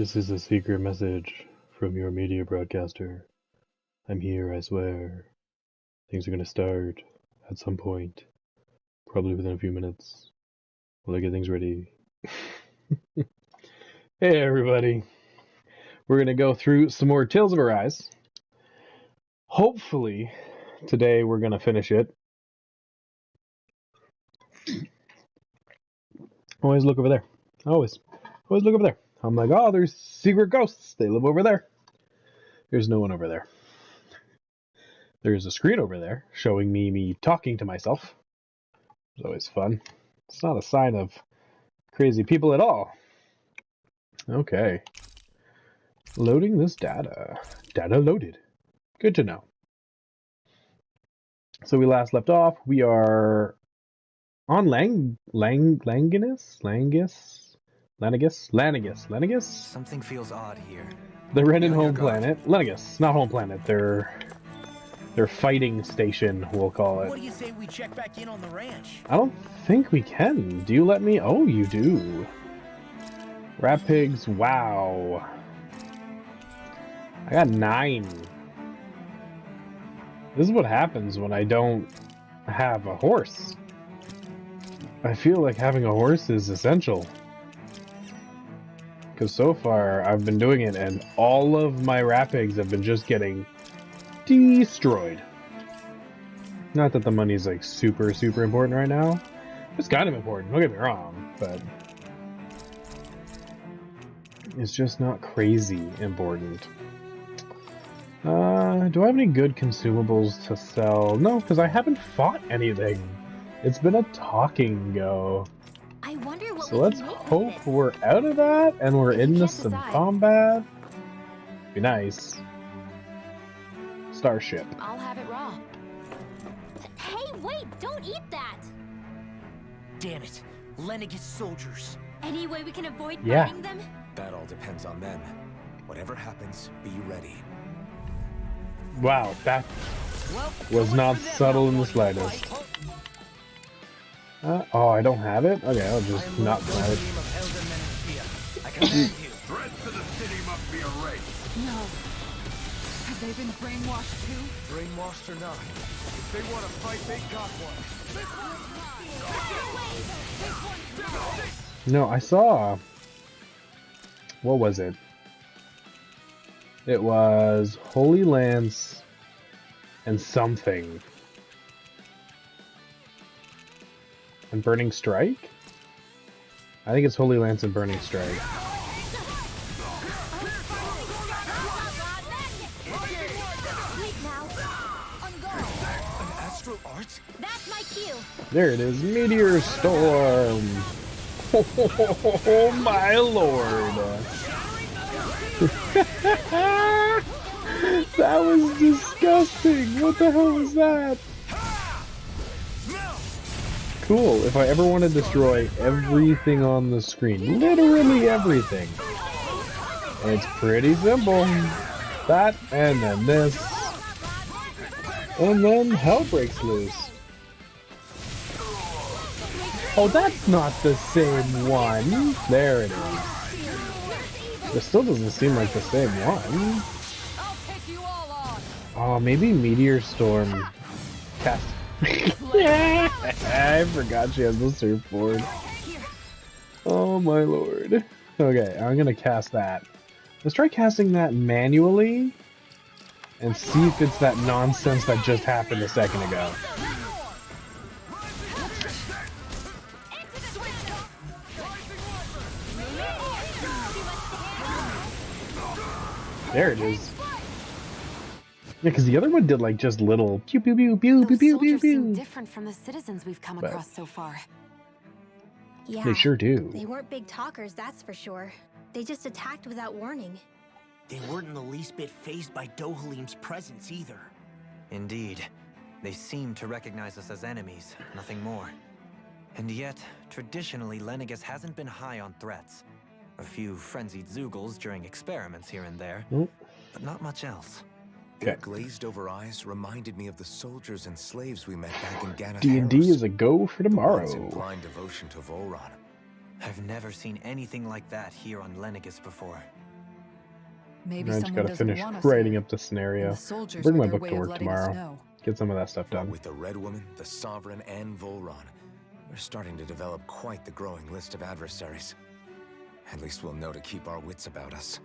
This is a secret message from your media broadcaster. I'm here, I swear. Things are gonna start at some point, probably within a few minutes, while I get things ready. Hey everybody, we're gonna go through some more Tales of Arise. Hopefully, today we're gonna finish it. Always look over there. Always look over there. I'm like, oh, there's secret ghosts. They live over there. There's no one over there. There's a screen over there showing me talking to myself. It's always fun. It's not a sign of crazy people at all. Okay. Loading this data. Data loaded. Good to know. So we last left off. We are on Lanagus? Something feels odd here. The Renin home planet. Lanagus, not home planet. Their fighting station, we'll call it. What do you say we check back in on the ranch? I don't think we can. Do you let me? Oh, you do. Rat pigs, wow. I got 9. This is what happens when I don't have a horse. I feel like having a horse is essential. Because so far, I've been doing it and all of my rat pigs have been just getting destroyed. Not that the money's like super important right now. It's kind of important, don't get me wrong, but it's just not crazy important. Do I have any good consumables to sell? No, because I haven't fought anything. It's been a talking go. I wonder what so let's hope we're out of that and we're into some combat. Be nice. Starship. I'll have it raw. Hey, wait! Don't eat that! Damn it! Lanagus soldiers. Any way we can avoid Yeah. fighting them? That all depends on them. Whatever happens, be ready. Wow, that was not subtle in the slightest. Oh, I don't have it? Okay, I'll just not grab it. I command you. Threat to the city must be erased. No. Have they been brainwashed too? Brainwashed or not, if they want to fight, they got one. No, I saw... What was it? It was Holy Lance and something. And Burning Strike? I think it's Holy Lance and Burning Strike. An astral art? That's my cue. There it is, Meteor Storm! Oh my lord! That was disgusting! What the hell was that? Cool, if I ever want to destroy everything on the screen, literally everything, it's pretty simple. That, and then this, and then hell breaks loose. Oh, that's not the same one. There it is. This still doesn't seem like the same one. Oh, maybe Meteor Storm cast. I forgot she has the surfboard. Oh my lord. Okay, I'm gonna cast that. Let's try casting that manually and see if it's that nonsense that just happened a second ago. There it is. Yeah, because the other one did like just little pew pew pew pew pew pew pew pew. Different from the citizens we've come across so far. Yeah, They sure do. They weren't big talkers, that's for sure. They just attacked without warning. They weren't in the least bit fazed by Dohalim's presence either. Indeed. They seem to recognize us as enemies, nothing more. And yet, traditionally, Lanagus hasn't been high on threats. A few frenzied Zoogles during experiments here and there, but not much else. Okay. Their glazed-over eyes reminded me of the soldiers and slaves we met back in Ganath. D&D is a go for tomorrow. In blind devotion to Volron. I've never seen anything like that here on Lanagus before. Maybe I just someone gotta doesn't finish want us writing here, up the and scenario. the soldiers Bring are my their book way to of work letting us tomorrow. know. Get some of that stuff What done. with the Red Woman, the Sovereign, and Volron, we're starting to develop quite the growing list of adversaries. At least we'll know to keep our wits about us.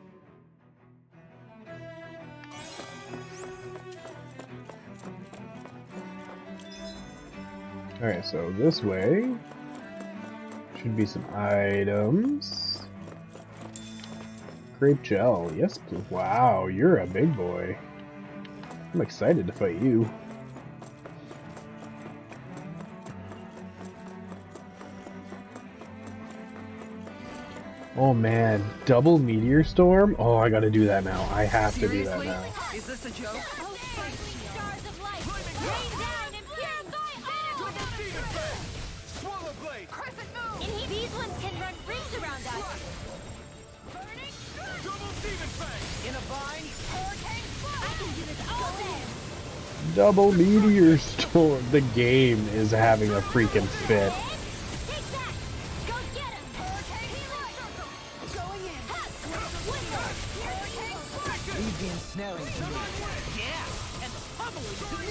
Alright, so this way should be some items. Grape gel, yes please. Wow, you're a big boy. I'm excited to fight you. Oh man, double meteor storm? Oh, I gotta do that now. I have to do that Seriously? now. Is this a joke? Oh, sparkling stars of light, rain down and purify all! Swallow blade! Crescent moon! And these ones can run rings around us. Burning strike! Double demon fang! In a vine? Hurricane flood! I can do this all day! Double meteor storm. The game is having a freaking fit. Take that! Go get him! Hurricane circle! Going in! Hurricane strike! Oblivion snowing to me. Yeah! And pummeling to me!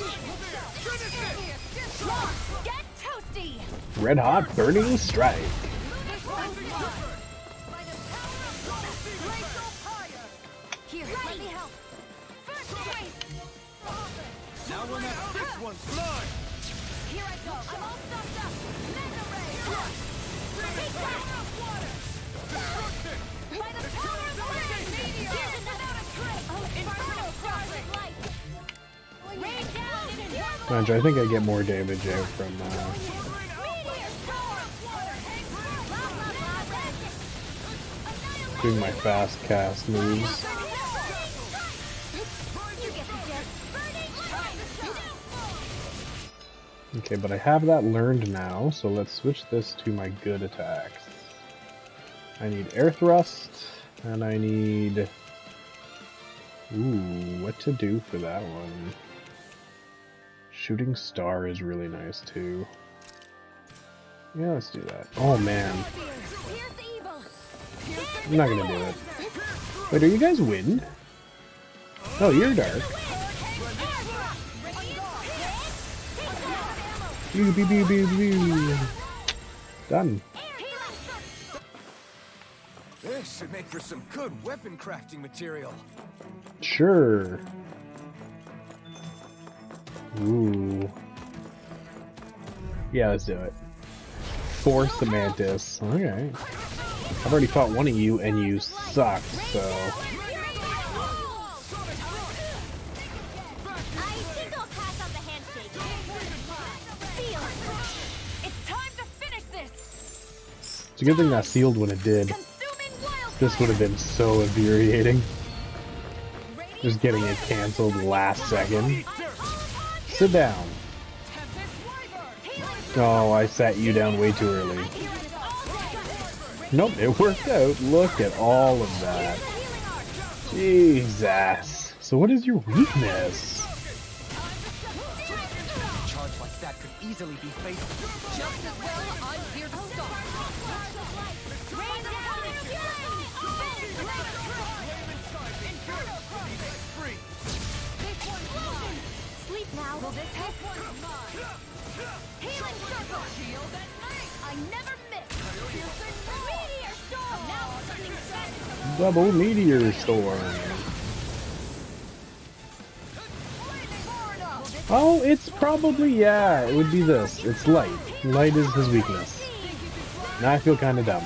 Get toasty! Red hot burning strike. Here, let me help. Now we'll have this one's blood! Here I go! I'm all stuffed up! Mega ray! Take that! By the power of rain! Here's another trick! Oh, Inferno Crossing Light! Rain down and purify! Mind you, I think I get more damage out from Meteor storm! Blah, blah, blah, doing my fast cast moves. You get the gist. Burning strike! Okay, but I have that learned now, so let's switch this to my good attacks. I need air thrust, and I need... Ooh, what to do for that one? Shooting star is really nice too. Yeah, let's do that. Oh man, Here's evil! I'm not gonna do it. Wait, are you guys wind? Oh, you're dark. Pew, pew, pew, pew, pew. Done. This should make for some good weapon crafting material. Sure. Ooh. Yeah, let's do it. Force the mantis. Okay. I've already fought one of you and you suck, so... I think I'll pass on the handshake. Feel it. It's time to finish this. It's a good thing that sealed when it did. Consuming wildfire. This would have been so infuriating. Just getting it cancelled last second. Sit down. Oh, I sat you down way too early. Nope, it worked out. Look at all of that. Jesus. So what is your weakness? A charge like that could easily be faced. Just as well, I'm here to stop. Rain down and sleep now. Will this help? Healing circle. Shield at night. I never miss. Meteor storm. Now something said. Double meteor storm. Oh, it's probably, yeah, it would be this. It's light. Light is his weakness. Now I feel kind of dumb.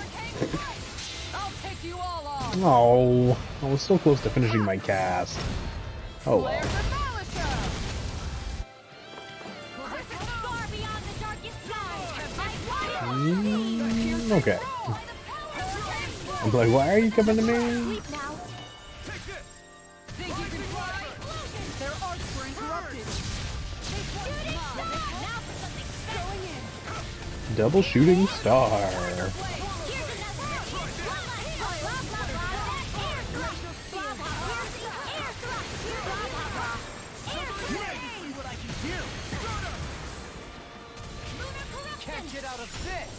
I'll take you all off. Oh, I was so close to finishing my cast. Oh well. Flares of Malisher. Far beyond the darkest sky. Okay. I'm like, why are you coming to me? Sleep now. Think you can fly? Their arcs were interrupted. Now for something going in. Double shooting star. Can't get out of this!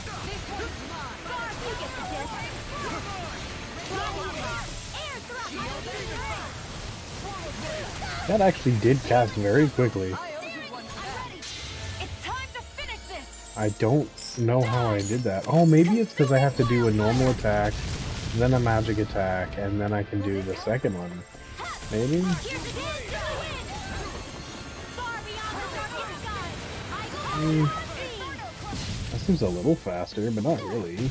You get the gist. Air thrust. That actually did cast very quickly. I owe you one for that. It's time to finish this! I don't know how I did that. Oh, maybe it's because I have to do a normal attack, then a magic attack, and then I can do the second one. Maybe? Here's the dance to the wind! Far beyond the darkest sky, I call upon thee! That seems a little faster, but not really. Shooting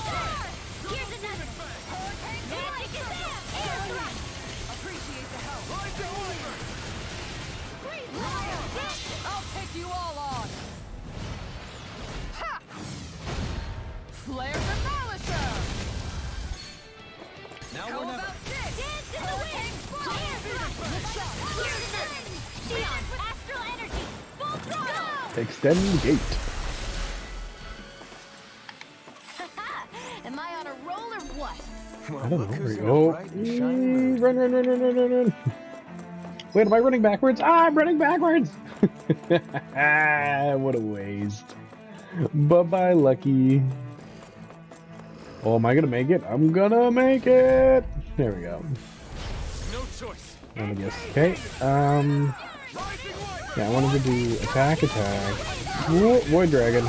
star! Here's another! Magic is there! Air thrust! Appreciate the help. Rising Wyvern! Freeze fire! I'll take you all on. Ha! Flare demolisher. Now How or never. about this? Dance in the wind! Air thrust! Here's another! Beyond astral energy! Full throttle! Extend the gate. Am I on a roll or what? Well, I don't look know. who's in a Oh, bright and shiny mood. run, run, run, run, run, run, run. Wait, am I running backwards? Ah, I'm running backwards! What a waste. Bye-bye, Lucky. Oh, am I gonna make it? I'm gonna make it! There we go. No choice. Let me guess. Okay, yeah, I wanted to do attack. Whoa, Void Dragon.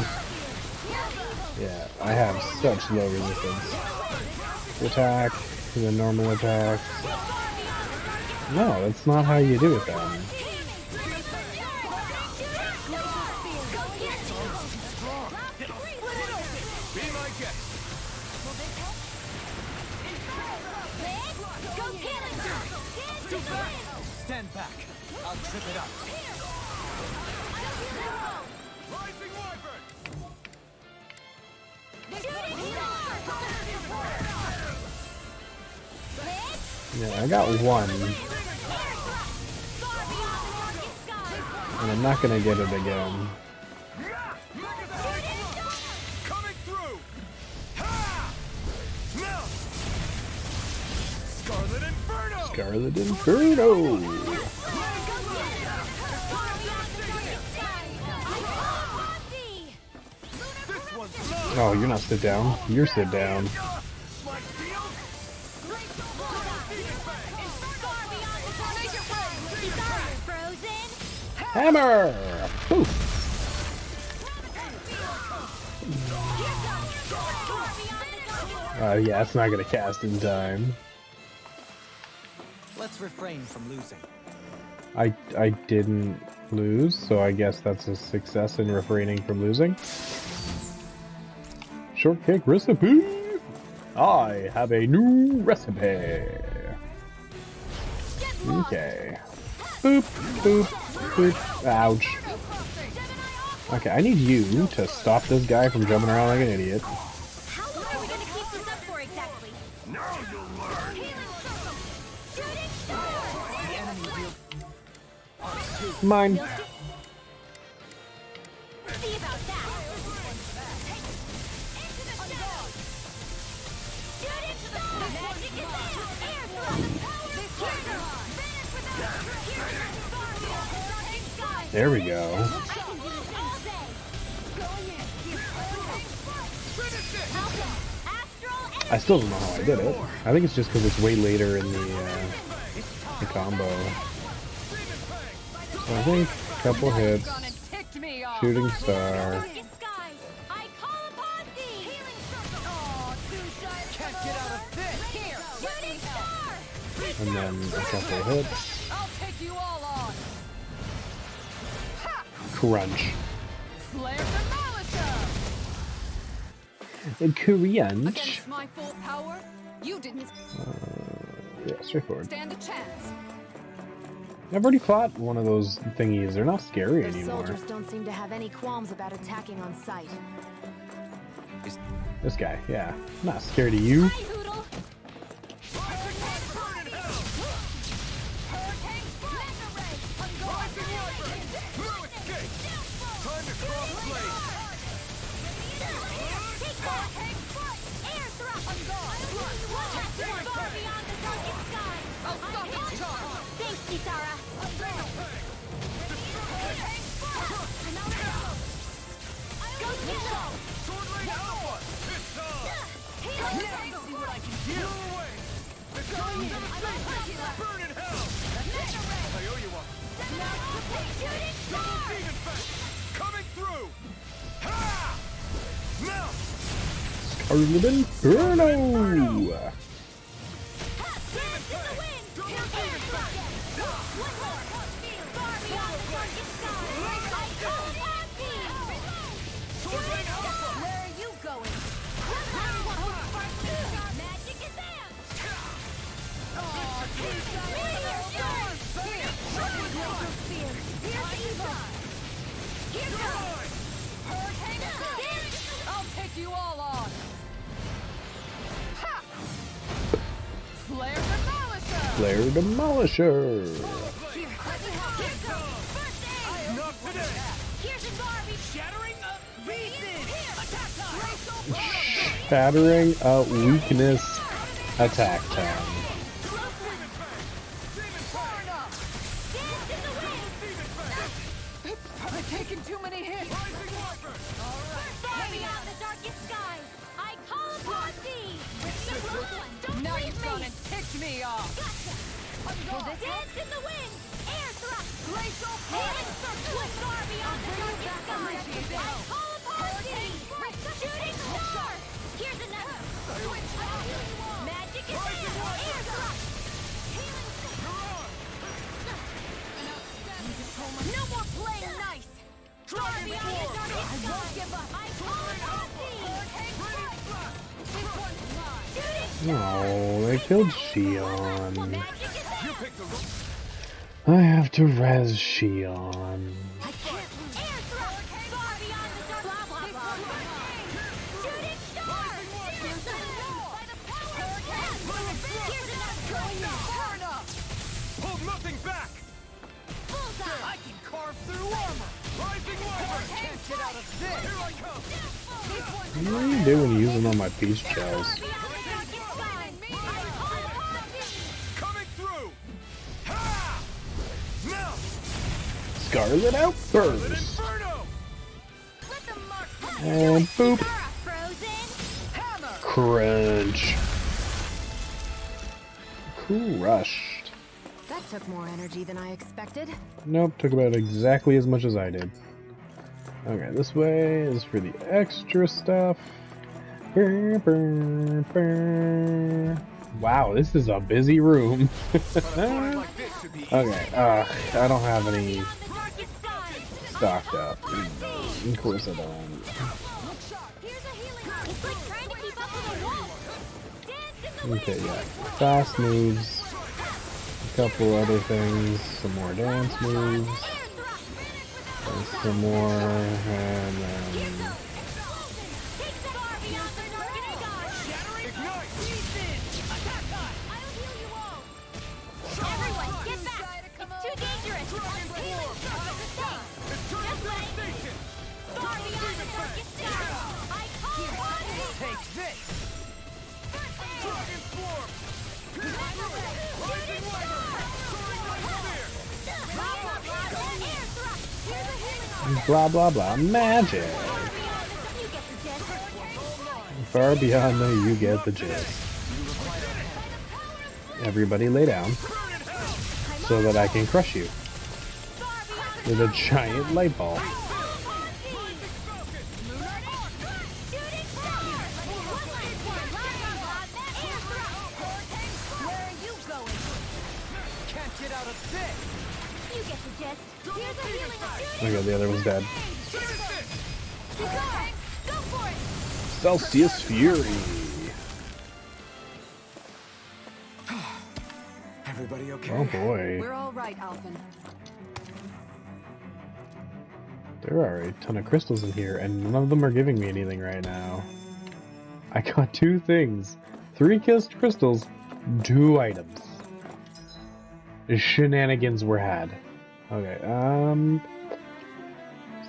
Yeah, I have such low resistance. Attack, and then normal attack. No, that's not how you do it then. Be my guest. Stand back. I'll trip it up. Rising Wyvern! Yeah, I got one, and I'm not gonna get it again. Coming through! Ha! Melt! Scarlet Inferno! Scarlet Inferno! This one's low! Oh, you're not sit down. You're sit down. Like steel? Hammer! Poof! Yeah, it's not gonna cast in time. Let's refrain from losing. I didn't lose, so I guess that's a success in refraining from losing. Shortcake recipe! I have a new recipe! Okay. Boop, boop, boop. Ouch. Okay, I need you to stop this guy from jumping around like an idiot. How long are we gonna keep this up for exactly? Now you'll learn! Healing circle! Shooting star! The enemy will Mine. See about that! Into the shadows! Shooting star! Magic is there! Air thrust! Power trigger! Finish without a here's the star beyond the darkest sky! There we go. I can do this all day! Going in! Finish it! Astral energy! I still don't know how I did it. I think it's just because it's way later in the combo. So I think a couple hits, Gone and ticked me off. shooting star, Darkest sky! I call upon thee! Healing circle! Aw, too shy of can't get out of this. Here, let me Shooting help. star! and then a couple hits. I'll take you all on. Ha! Crunch. Flare demolisher. Crunch. Against my full power, you didn't Yeah, straightforward. stand a chance. I've already fought one of those thingies. They're not scary The anymore. soldiers don't seem to have any qualms about attacking on sight. This guy, yeah. I'm not scared of you. Hi, Hoodle! Through its gate! Time to cross blade! Take that! Air thrust! Far beyond the darkest sky! I'll stop its charge. Thanks, Kisara! Go Kisara! Sword Lane Alpha! It's on! Now see what I can do. You're away! The Harlem Inferno! Where are you going? Magic is out! I'll take you all on. Ha! Flare Demolisher! Flare Demolisher! Enough today! Here's a Barbie! Shattering a weakness! Attack time! Shattering a weakness attack time. Dance in the wind! I've taken too many hits. Far beyond the darkest skies, I call upon thee! Don't Now leave you've me! gone and ticked me off. Dance in the wind! Air thrust! Glacial Healing circle! Far beyond the darkest skies, I call upon thee! Shooting star! Here's another! Magic is there! Air thrust! Healing circle! No more playing nice! Far beyond the darkest skies, I won't give up! I call upon thee! Oh, they killed Shion. Magic is there! I have to res Shion. I can't lose. Air thrust! Far beyond the dark... Blah, blah, blah. Shooting star! Here's the roll! By the power of death! Here's another! Hold nothing back! Bullseye! I can carve through armor! Rising Wyvern! Can't get out of this. Here I come! What are you doing using all my peace shells? Coming through! Ha! Now! Scarlet Outburst! Inferno! And boop! Frozen! Crunch! Crushed. That took more energy than I expected. Nope, took about exactly as much as I did. Okay, this way is for the extra stuff. Brr, brr, brr. Wow, this is a busy room. Like this should be Okay, I don't have any stocked up. Of course I don't. Here's a healing. It's like trying to keep up with a wall. Dance in the Okay, yeah. Fast moves. A couple other things. Some more dance moves. And some more. And then. Everyone, get back! It's too dangerous! Healing circle! Thanks! Just wait! Far beyond the darkest sky! I call upon you! Take this! Dragon Swarm! Rising Air thrust! Here's a healing! Blah blah blah. Magic! You get the gist. Far beyond the you get the gist. Everybody lay down so that I can crush you with a giant light ball. Where are you going? Can't get out of this. You get the gist. Here's a healing. Okay, the other one's dead. Go for it. Celsius Fury. Everybody okay? Oh boy. We're all right, Alphen. There are a ton of crystals in here, and none of them are giving me anything right now. I got 2 things. 3 kissed crystals, 2 items. Shenanigans were had. Okay,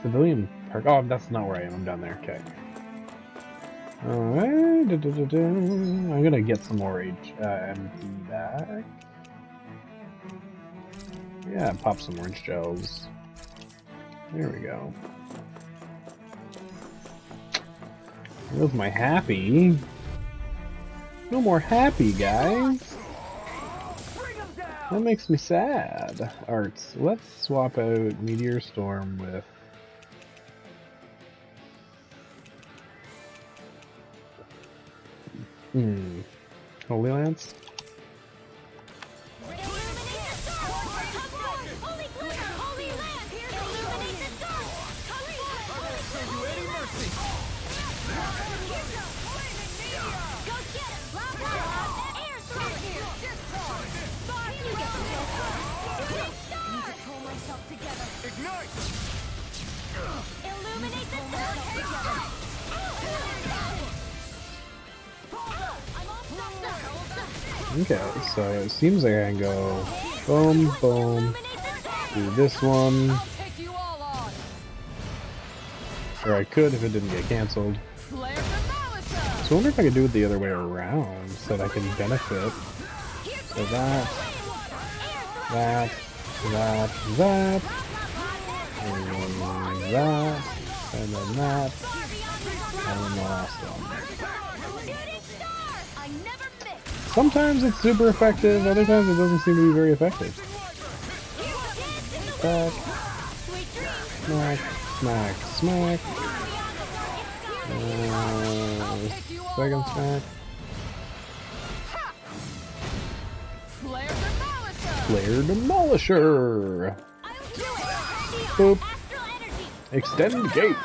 Civilian Park. Oh, that's not where I am. I'm down there. Okay. Alright. I'm gonna get some more MP back. Yeah, pop some orange gels. There we go. There's my happy. No more happy, guys. That makes me sad. Arts. Let's swap out Meteor Storm with... Holy Lance? Okay, so it seems like I can go boom, boom, do this one, or I could if it didn't get cancelled. So I wonder if I could do it the other way around so that I can benefit. So that, that, that, that, and that, and then that, and then the last one. Sometimes it's super effective, other times it doesn't seem to be very effective. Smack, smack, smack, smack. Second smack. Flare Demolisher! Boop. Extend gate!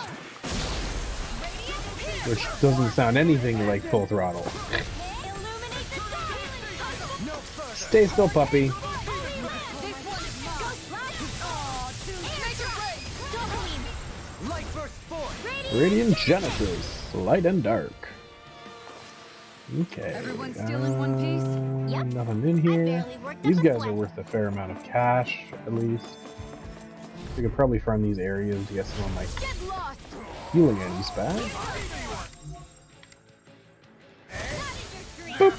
Which doesn't sound anything like full throttle. Stay still, puppy. Radiant Genesis, light and dark. Okay. Everyone still in one piece? Yep. Nothing in here. These this guys one. are worth a fair amount of cash, at least. We could probably farm these areas to get some of my healing items back. Boop.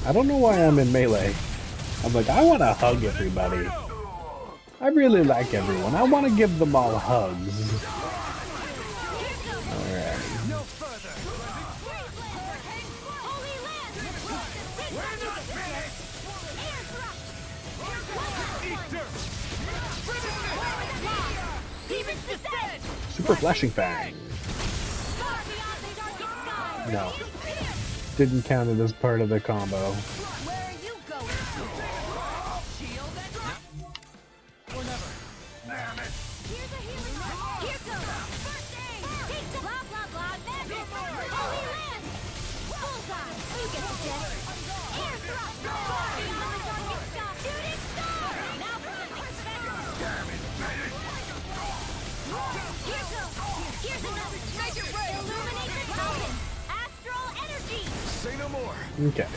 I don't know why I'm in melee. I'm like, I want to hug everybody. I really like everyone. I want to give them all hugs. Alright. Super Flashing Fang. No. Didn't count it as part of the combo. Okay.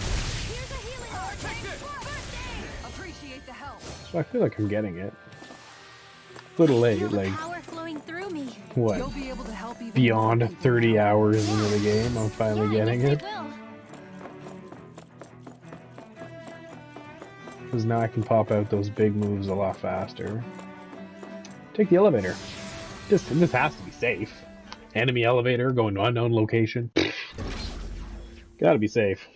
Appreciate the help. So I feel like I'm getting it. A little late, like, what? You'll be able to help even Beyond more people. 30 hours into the game, I'm finally getting it. Because now I can pop out those big moves a lot faster. Take the elevator. This has to be safe. Enemy elevator going to unknown location. Gotta be safe.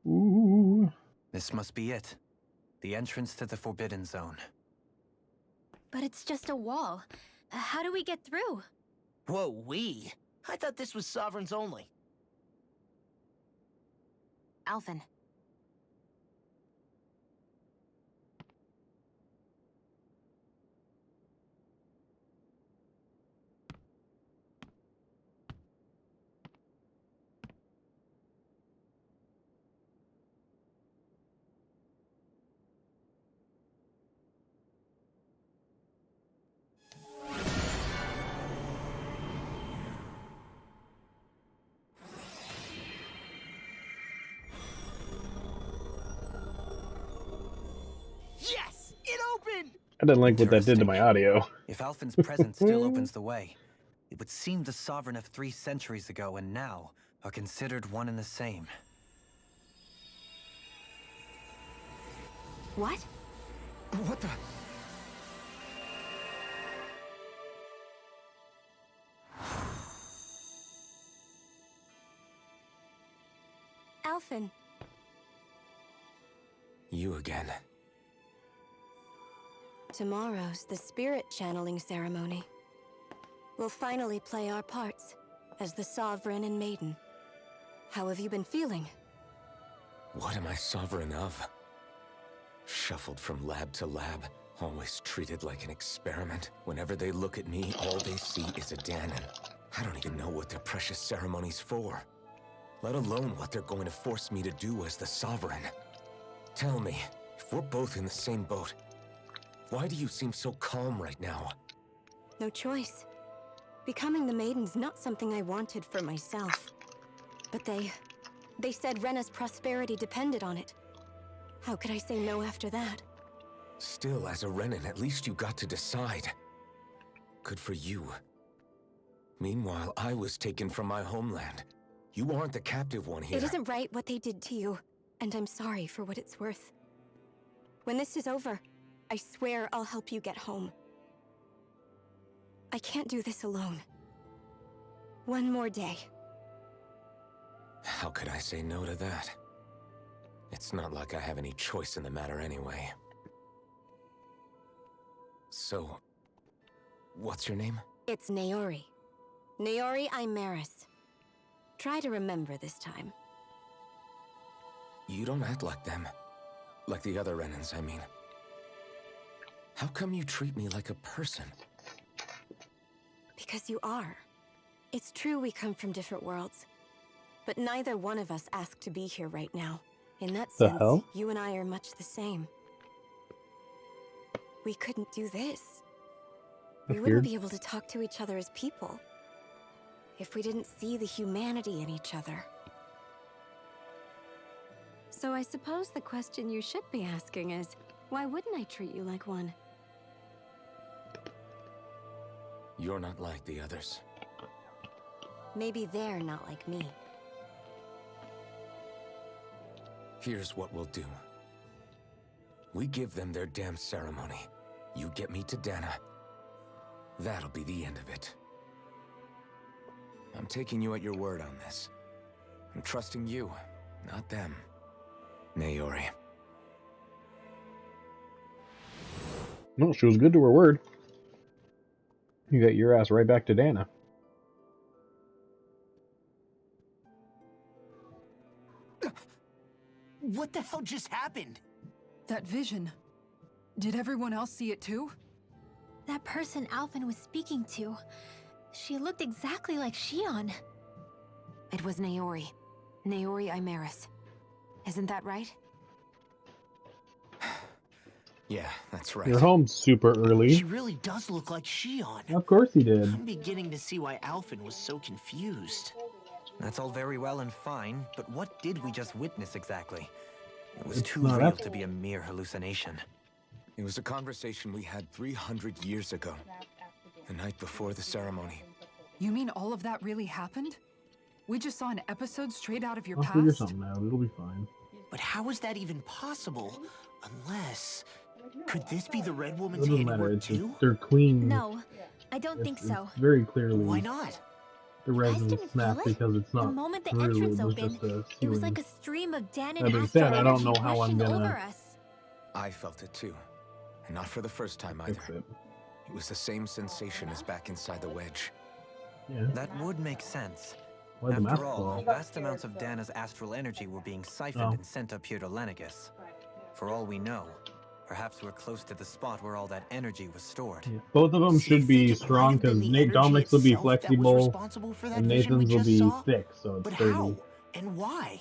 Ooh. This must be it. The entrance to the Forbidden Zone. But it's just a wall. How do we get through? Whoa, we? I thought this was Sovereigns only. Alphen. Yes! It opened! I didn't like what that did to my audio. If Alphen's presence still opens the way, It would seem the sovereign of 3 centuries ago and now are considered one and the same. What? What the? Alphen. You again. Tomorrow's the spirit channeling ceremony. We'll finally play our parts as the Sovereign and Maiden. How have you been feeling? What am I sovereign of? Shuffled from lab to lab, always treated like an experiment. Whenever they look at me, all they see is a Danon. I don't even know what their precious ceremony's for, let alone what they're going to force me to do as the Sovereign. Tell me, if we're both in the same boat, why do you seem so calm right now? No choice. Becoming the Maiden's not something I wanted for myself. But they said Rena's prosperity depended on it. How could I say no after that? Still, as a Renan, at least you got to decide. Good for you. Meanwhile, I was taken from my homeland. You aren't the captive one here. It isn't right what they did to you, and I'm sorry for what it's worth. When this is over, I swear I'll help you get home. I can't do this alone. One more day. How could I say no to that? It's not like I have any choice in the matter anyway. So, what's your name? It's Naori. Naori Imaris. Try to remember this time. You don't act like them. Like the other Renans, I mean. How come you treat me like a person? Because you are. It's true we come from different worlds. But neither one of us asked to be here right now. In that The sense, hell? you and I are much the same. We couldn't do this. We That's wouldn't weird. be able to talk to each other as people if we didn't see the humanity in each other. So I suppose the question you should be asking is, why wouldn't I treat you like one? You're not like the others. Maybe they're not like me. Here's what we'll do. We give them their damn ceremony. You get me to Dana. That'll be the end of it. I'm taking you at your word on this. I'm trusting you, not them. Naori. No, she was good to her word. You got your ass right back to Dana. What the hell just happened? That vision. Did everyone else see it too? That person Alphen was speaking to. She looked exactly like Shion. It was Naori. Naori Imaris. Isn't that right? Yeah, that's right. You're home super early. She really does look like Shion. Of course he did. I'm beginning to see why Alphen was so confused. That's all very well and fine, but what did we just witness exactly? It was It's too not real up. to be a mere hallucination. It was a conversation we had 300 years ago. The night before the ceremony. You mean all of that really happened? We just saw an episode straight out of your I'll past? figure something out. It'll be fine. But how is that even possible? Unless... Could this be the Red It Woman's doesn't matter. handiwork It's just, too? they're clean. No, I don't think It's so. very clearly Why not? the You guys resin didn't snapped feel it? because it's The not moment the through. entrance It was opened, just a it was ceiling. like a stream of Danon That being astral said, I don't energy know how I'm rushing gonna over us. I felt it too. And not for the first time either. Fix it. It was the same sensation as back inside the wedge. Yeah. That would make sense. Why'd the mask After all, fall? vast amounts of Dana's astral energy were being siphoned Oh. and sent up here to Lenegus. For all we know, perhaps we're close to the spot where all that energy was stored. Yeah. Both of them So you should think be it might strong have been because the Nate energy Dominics will be itself that was flexible responsible for that and vision we Nathan's will just be saw? thick, so it's But crazy. how? And why?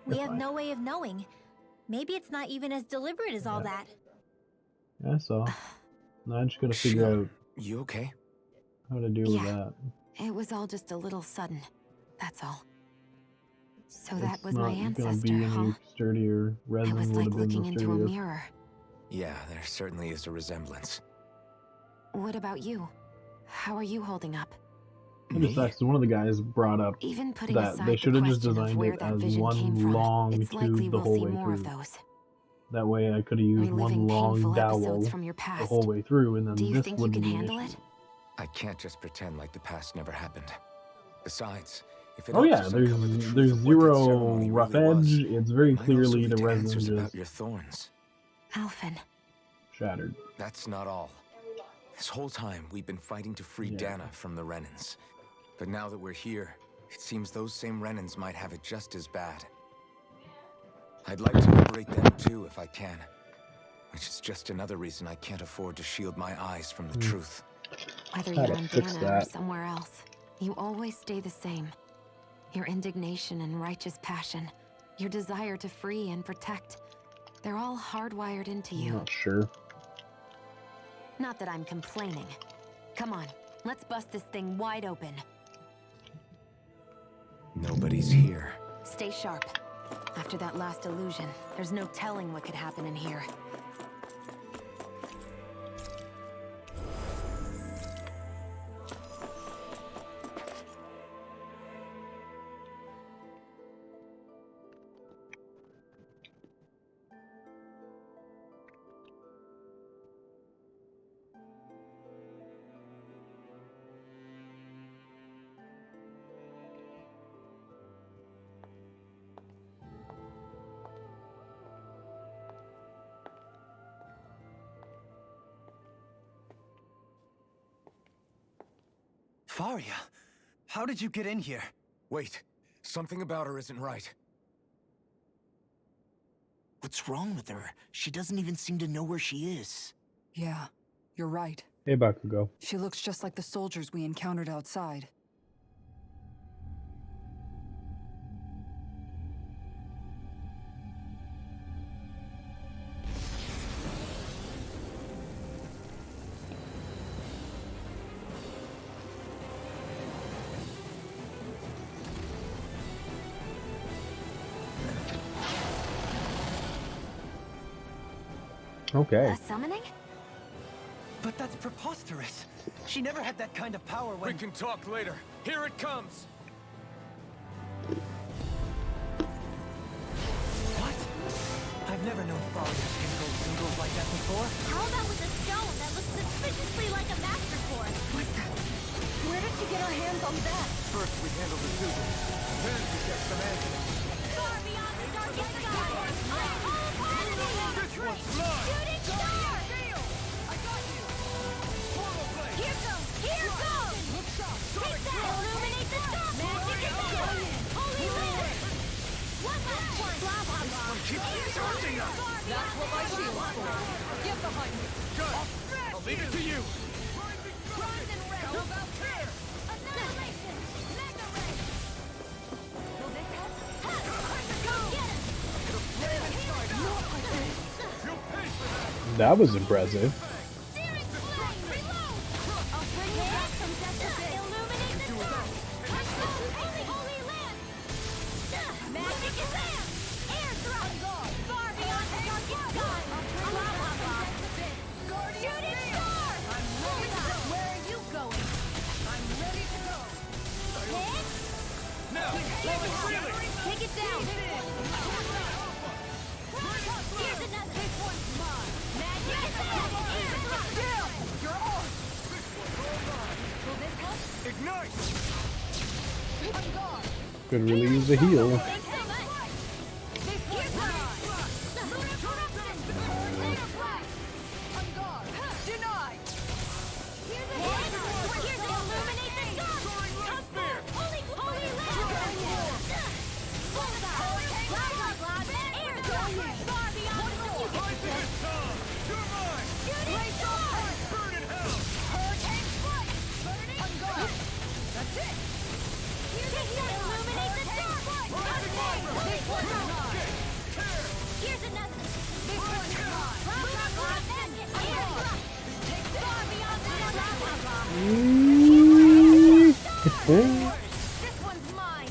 We You're have fine. no way of knowing. Maybe it's not even as deliberate as all Yeah. that. Yeah, so now I'm just gonna figure Sure. out You okay? how to deal with Yeah. that. It was all just a little sudden. That's all. So that It's was my not gonna ancestor, be huh? any sturdier. It Resin was would like have been looking the into a sturdiest. mirror. Yeah, there certainly is a resemblance. What about you? How are you holding up? It just sucks. One of the guys brought up Even putting that aside they the should have just question of designed where it that as vision came one from, long it's likely tube the we'll whole see way more of through. those. That way I could have used Reliving one long painful dowel episodes from your the past. whole way through, and then Do you this think you wouldn't can be an handle issue. it? I can't just pretend like the past never happened. Besides, if it Oh helps yeah, us there's uncover the truth there's of what that zero ceremony rough really was, edge. It's very it might also clearly lead the to resin answers just about your thorns. Alphen. shattered. That's not all. This whole time, we've been fighting to free Yeah. Dana from the Renans. But now that we're here, it seems those same Renans might have it just as bad. I'd like to liberate them too, if I can. Which is just another reason I can't afford to shield my eyes from the truth. Whether How you're to on fix Dana or that? somewhere else, you always stay the same. Your indignation and righteous passion, your desire to free and protect, they're all hardwired into I'm you. not sure. Not that I'm complaining. Come on, let's bust this thing wide open. Nobody's here. Stay sharp. After that last illusion, there's no telling what could happen in here. Faria, how did you get in here? Wait, something about her isn't right. What's wrong with her? She doesn't even seem to know where she is. Yeah, you're right. Hey, Bakugo. She looks just like the soldiers we encountered outside. Okay. A summoning? But that's preposterous. She never had that kind of power We when... can talk later. Here it comes! What? I've never known Faria to go singles like that before. How about with a stone that looks suspiciously like a master force? Where did she get her hands on that? First we handle the Zugos, then we get some answers. Far beyond the darkest sky! I call upon the This one's mine! shooting star! I got you! Portal blade! Here goes! Here goes! Take that! Illuminate the star! Magic is there! Holy land! One last one! Blah, blah, blah! Keep charging us! That's what my shield's for. Get behind me. Good! I'll leave it to you! Bronze and red! How about here? Annihilation! Mega red! Will this help? Ha! Go get him! You'll pay for that! That was impressive. Searing flame! Reload! I'll bring you back from death to bid! Illuminate the star! Holy land! Magic is there! Air thrust! Far beyond the darkest sky! Blah, blah, blah! Shooting star! Where are you going? I'm ready to go! Hit? Now! Really! Take it down! Here's another! This one's mine! Magic is there! Air thrust! You're on. Will this help? Ignite! On guard. Could really use a heal. Thanks so much! Here's mine! Lunar corruption! Enterprise! On guard. Denied. Here's a hit! Here's the illuminate the star! Come through! Holy land! Blah, blah, blah! Air thrust! Far beyond the you get the This time! You're mine! shooting star! Burn in hell! Hurricane strike! On guard. That's it. Here's a hit! Illuminate the star! This one's mine. Here's another! This one's mine. Blah, blah, blah! Air thrust! Far beyond the blah, blah, blah! This one's mine!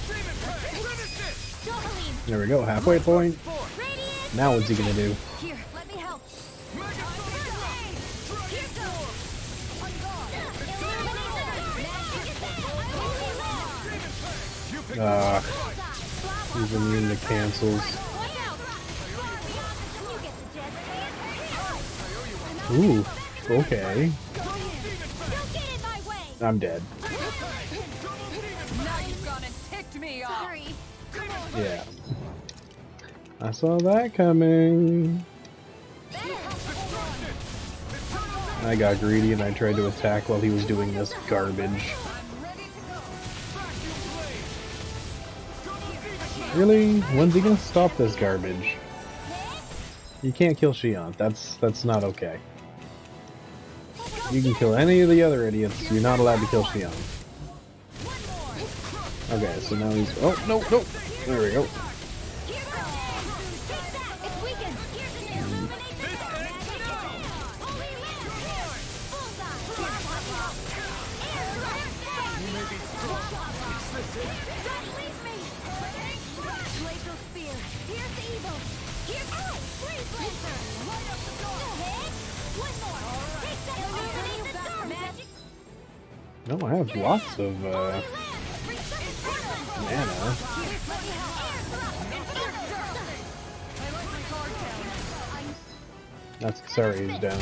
Demon Prey! Finish this! Dohalim! There we go. Halfway point. Radiant! Now what's he gonna do? Here, let me help! Mega Here goes! On guard. Illuminate the star! He's immune to cancels. Ooh, okay. I'm dead. Now you've gone and ticked me off. Sorry. Yeah. I saw that coming. I got greedy and I tried to attack while he was doing this garbage. Really? When's he gonna stop this garbage? You can't kill Shion. That's not okay. You can kill any of the other idiots. You're not allowed to kill Shion. Okay, so now he's... Oh, no, no! There we go. No, I have lots of, mana. That's sorry, he's down.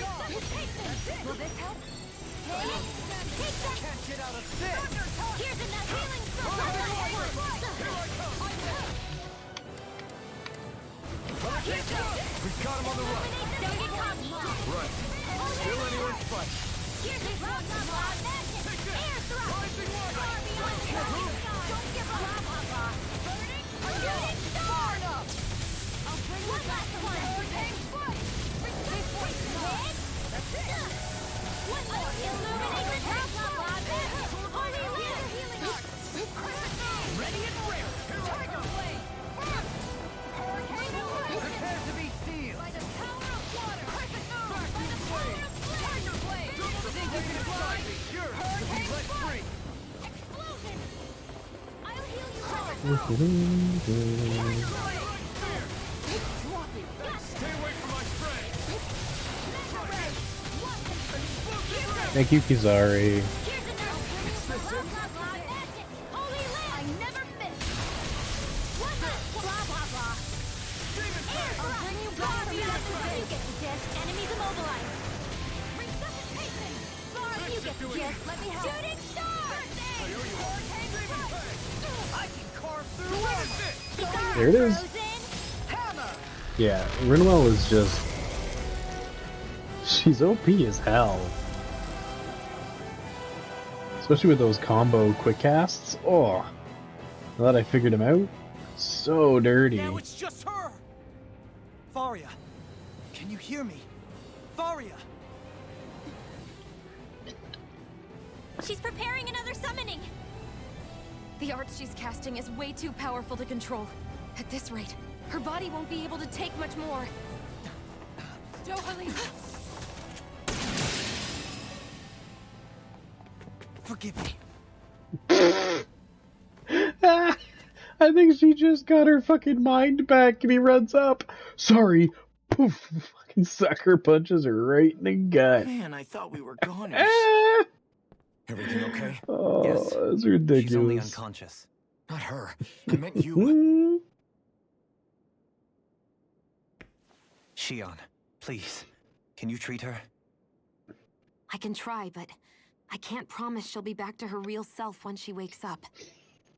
Will this help? Can't get out of this! Here's another healing spell! We've got him on the run. Right. Still anyone's fight. Here's a rock air thrust! Don't give up! Shooting star! I'll bring one last one! That's it! One more! Illuminate the top! Only laser healing arc! Ready and rare! Tiger blade! Prepare to be sealed. By the power of water! Perfect move! By the power of Tiger blade! Think you can fly? Yours to be let free. Explosion! I'll heal you Stay away from my friend. Thank you, Kizari. I never miss. Blah blah blah. I'll bring you back. You get the gist. Enemies immobilized. Resuscitation. Sorry, you get the gist. Let me help. Shooting star. I can carve through anything. There it is. Hammer. Yeah, Rinwell is just... She's OP as hell. Especially with those combo quick casts. Oh, now that I figured him out, so dirty. Now it's just her! Faria, can you hear me? Faria! She's preparing another summoning. The art she's casting is way too powerful to control. At this rate, her body won't be able to take much more. Dohalim! Forgive me. I think she just got her fucking mind back and he runs up. Sorry. Poof. Fucking sucker punches her right in the gut. Man, I thought we were goners. Ah! Everything okay? Oh, Yes. that's She's only ridiculous. unconscious. Not her. I meant you. Shion, please. Can you treat her? I can try, but I can't promise she'll be back to her real self when she wakes up.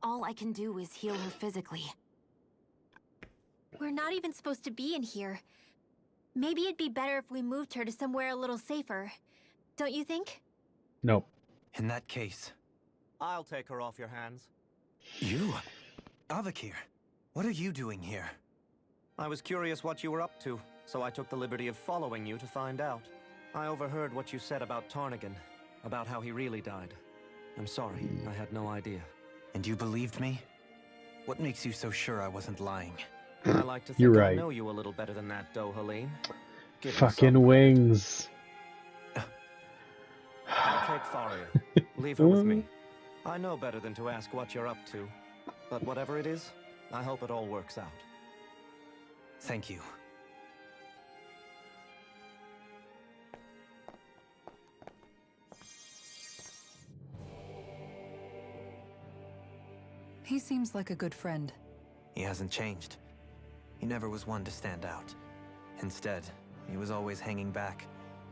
All I can do is heal her physically. We're not even supposed to be in here. Maybe it'd be better if we moved her to somewhere a little safer. Don't you think? Nope. In that case... I'll take her off your hands. You? Avakir, what are you doing here? I was curious what you were up to, so I took the liberty of following you to find out. I overheard what you said about Tarnigan, about how he really died. I'm sorry, I had no idea. And you believed me? What makes you so sure I wasn't lying? I like to You're think I right. know you a little better than that, Dohalim. Give me Fucking some wings. I'll take Faria. Leave her with me. I know better than to ask what you're up to. But whatever it is, I hope it all works out. Thank you. He seems like a good friend. He hasn't changed. He never was one to stand out. Instead, he was always hanging back,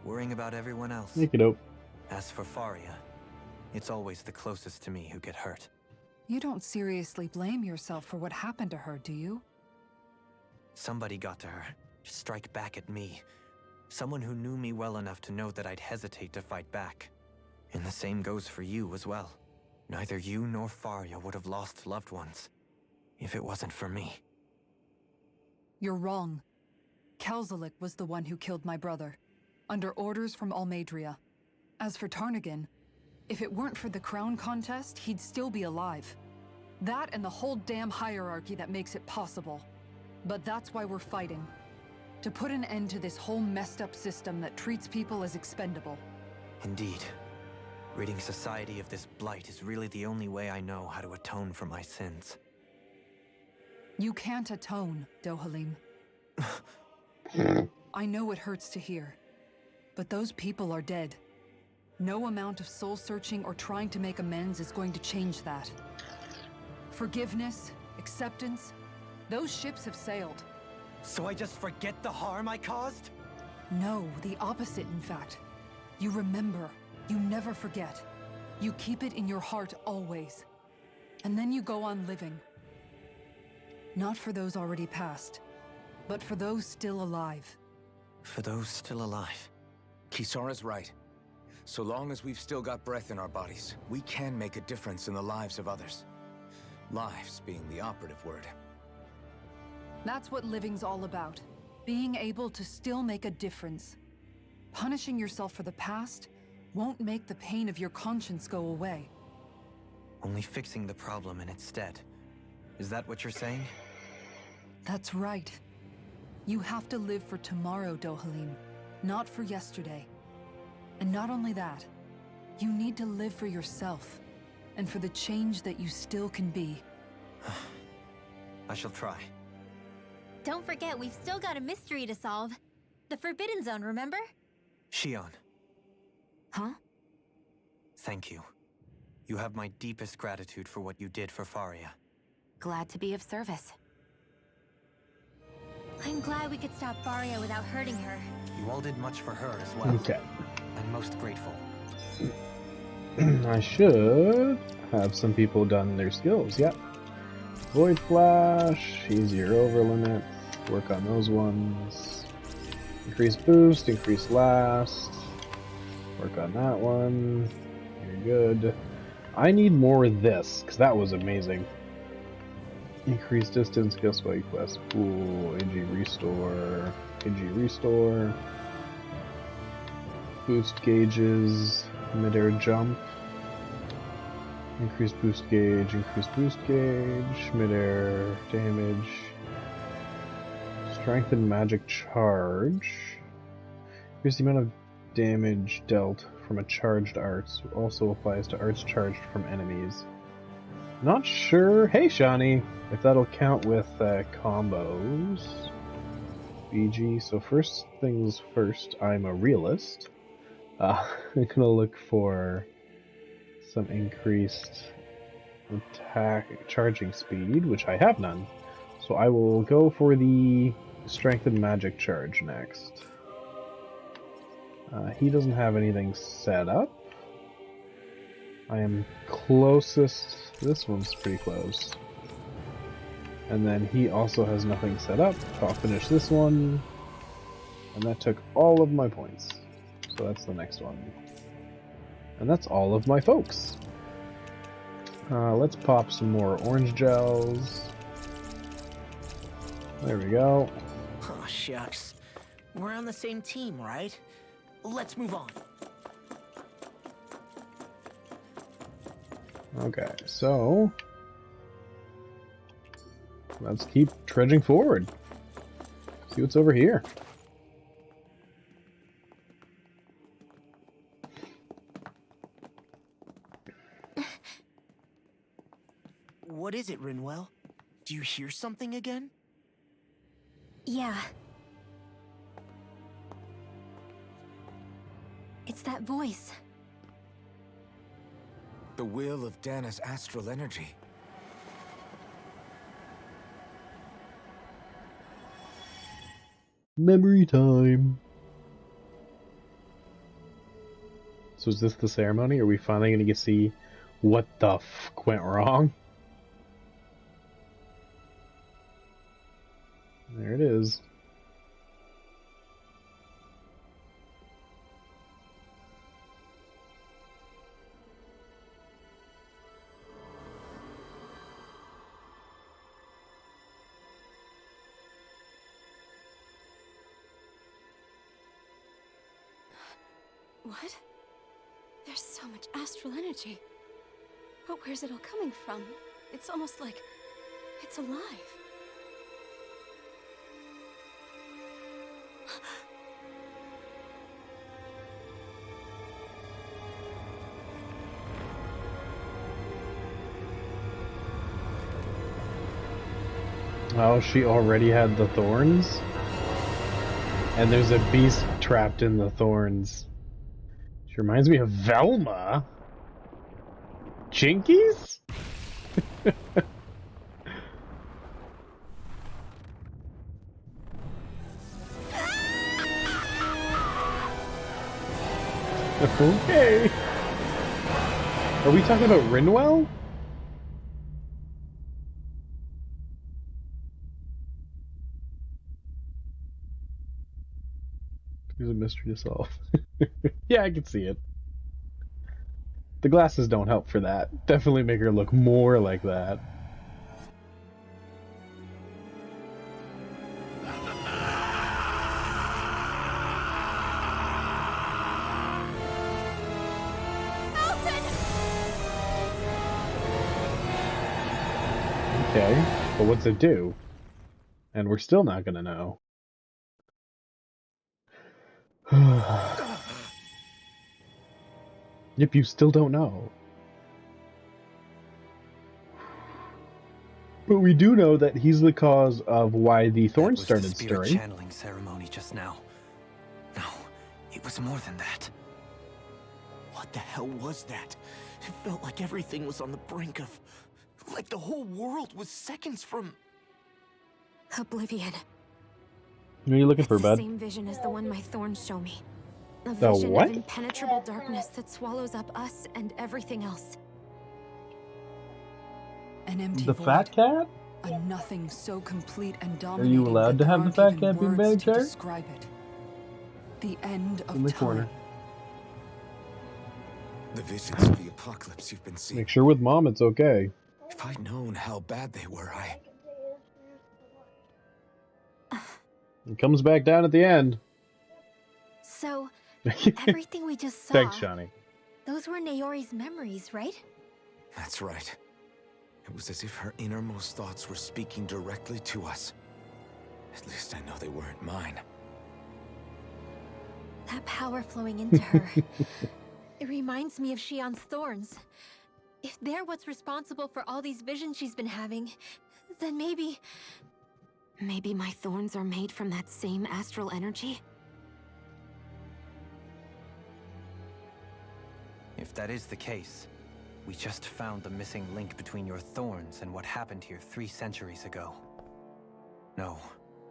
worrying about everyone else. Make it up. As for Faria, it's always the closest to me who get hurt. You don't seriously blame yourself for what happened to her, do you? Somebody got to her, to strike back at me. Someone who knew me well enough to know that I'd hesitate to fight back. And the same goes for you as well. Neither you nor Faria would have lost loved ones if it wasn't for me. You're wrong. Kelzelik was the one who killed my brother, under orders from Almadria. As for Tarnagin, if it weren't for the crown contest, he'd still be alive. That and the whole damn hierarchy that makes it possible. But that's why we're fighting. To put an end to this whole messed up system that treats people as expendable. Indeed. Ridding society of this blight is really the only way I know how to atone for my sins. You can't atone, Dohalim. I know it hurts to hear, but those people are dead. No amount of soul-searching or trying to make amends is going to change that. Forgiveness, acceptance, those ships have sailed. So I just forget the harm I caused? No, the opposite, in fact. You remember. You never forget. You keep it in your heart always. And then you go on living. Not for those already passed, but for those still alive. For those still alive. Kisara's right. So long as we've still got breath in our bodies, we can make a difference in the lives of others. Lives being the operative word. That's what living's all about. Being able to still make a difference. Punishing yourself for the past won't make the pain of your conscience go away. Only fixing the problem in its stead. Is that what you're saying? That's right. You have to live for tomorrow, Dohalim, not for yesterday. And not only that, you need to live for yourself, and for the change that you still can be. I shall try. Don't forget, we've still got a mystery to solve. The Forbidden Zone, remember? Shion, Huh? thank you. You have my deepest gratitude for what you did for Faria. Glad to be of service. I'm glad we could stop Faria without hurting her. You all did much for her as well. Okay. I'm most grateful. I should have some people done their skills. Yep. Void Flash, easier over limit. Work on those ones. Increase boost, increase last. Work on that one. You're good. I need more of this, because that was amazing. Increase distance, guess what? Quest pool, AG restore, AG restore. Boost gauges, midair jump. Increase boost gauge, midair damage. Strengthen magic charge. Increase the amount of damage dealt from a charged arts. Also applies to arts charged from enemies. Not sure. Hey, Shani, if that'll count with combos. BG. So first things first, I'm a realist. I'm gonna look for some increased attack charging speed, which I have none. So I will go for the strengthened magic charge next. He doesn't have anything set up. I am closest. This one's pretty close. And then he also has nothing set up. So I'll finish this one. And that took all of my points. So that's the next one. And that's all of my folks. Let's pop some more orange gels. There we go. Oh, shucks. We're on the same team, right? Let's move on. Okay, so let's keep trudging forward. See what's over here. What is it, Rinwell? Do you hear something again? Yeah. It's that voice. The will of Dana's astral energy. Memory time. So is this the ceremony? Are we finally going to get to see what the f went wrong? There it is. What? There's so much astral energy. But where's it all coming from? It's almost like it's alive. Oh, she already had the thorns? And there's a beast trapped in the thorns. She reminds me of Velma. Jinkies? Okay. Are we talking about Rinwell? There's a mystery to solve. Yeah, I can see it. The glasses don't help for that. Definitely make her look more like that. Okay, but what's it do? And we're still not gonna know. Yep, you still don't know. But we do know that he's the cause of why the thorns started the spirit stirring. channeling ceremony just now. No, it was more than that. What the hell was that? It felt like everything was on the brink of... like the whole world was seconds from... Oblivion. What are you looking for, It's the bud? same vision as the one my thorns show me. A The vision what? of impenetrable darkness that swallows up us and everything else. An empty The void. fat cat? A nothing so complete and Are dominating you allowed that to there have the aren't fat even cat being words back to there? describe it. The end of In the time. corner. The visions of the apocalypse you've been seeing. Make sure with Mom it's okay. If I'd known how bad they were, It comes back down at the end. So, everything we just saw, Thanks, Johnny. those were Naori's memories, right? That's right. It was as if her innermost thoughts were speaking directly to us. At least I know they weren't mine. That power flowing into her. It reminds me of Shion's thorns. If they're what's responsible for all these visions she's been having, then maybe... Maybe my thorns are made from that same astral energy? If that is the case, we just found the missing link between your thorns and what happened here 3 centuries ago. No,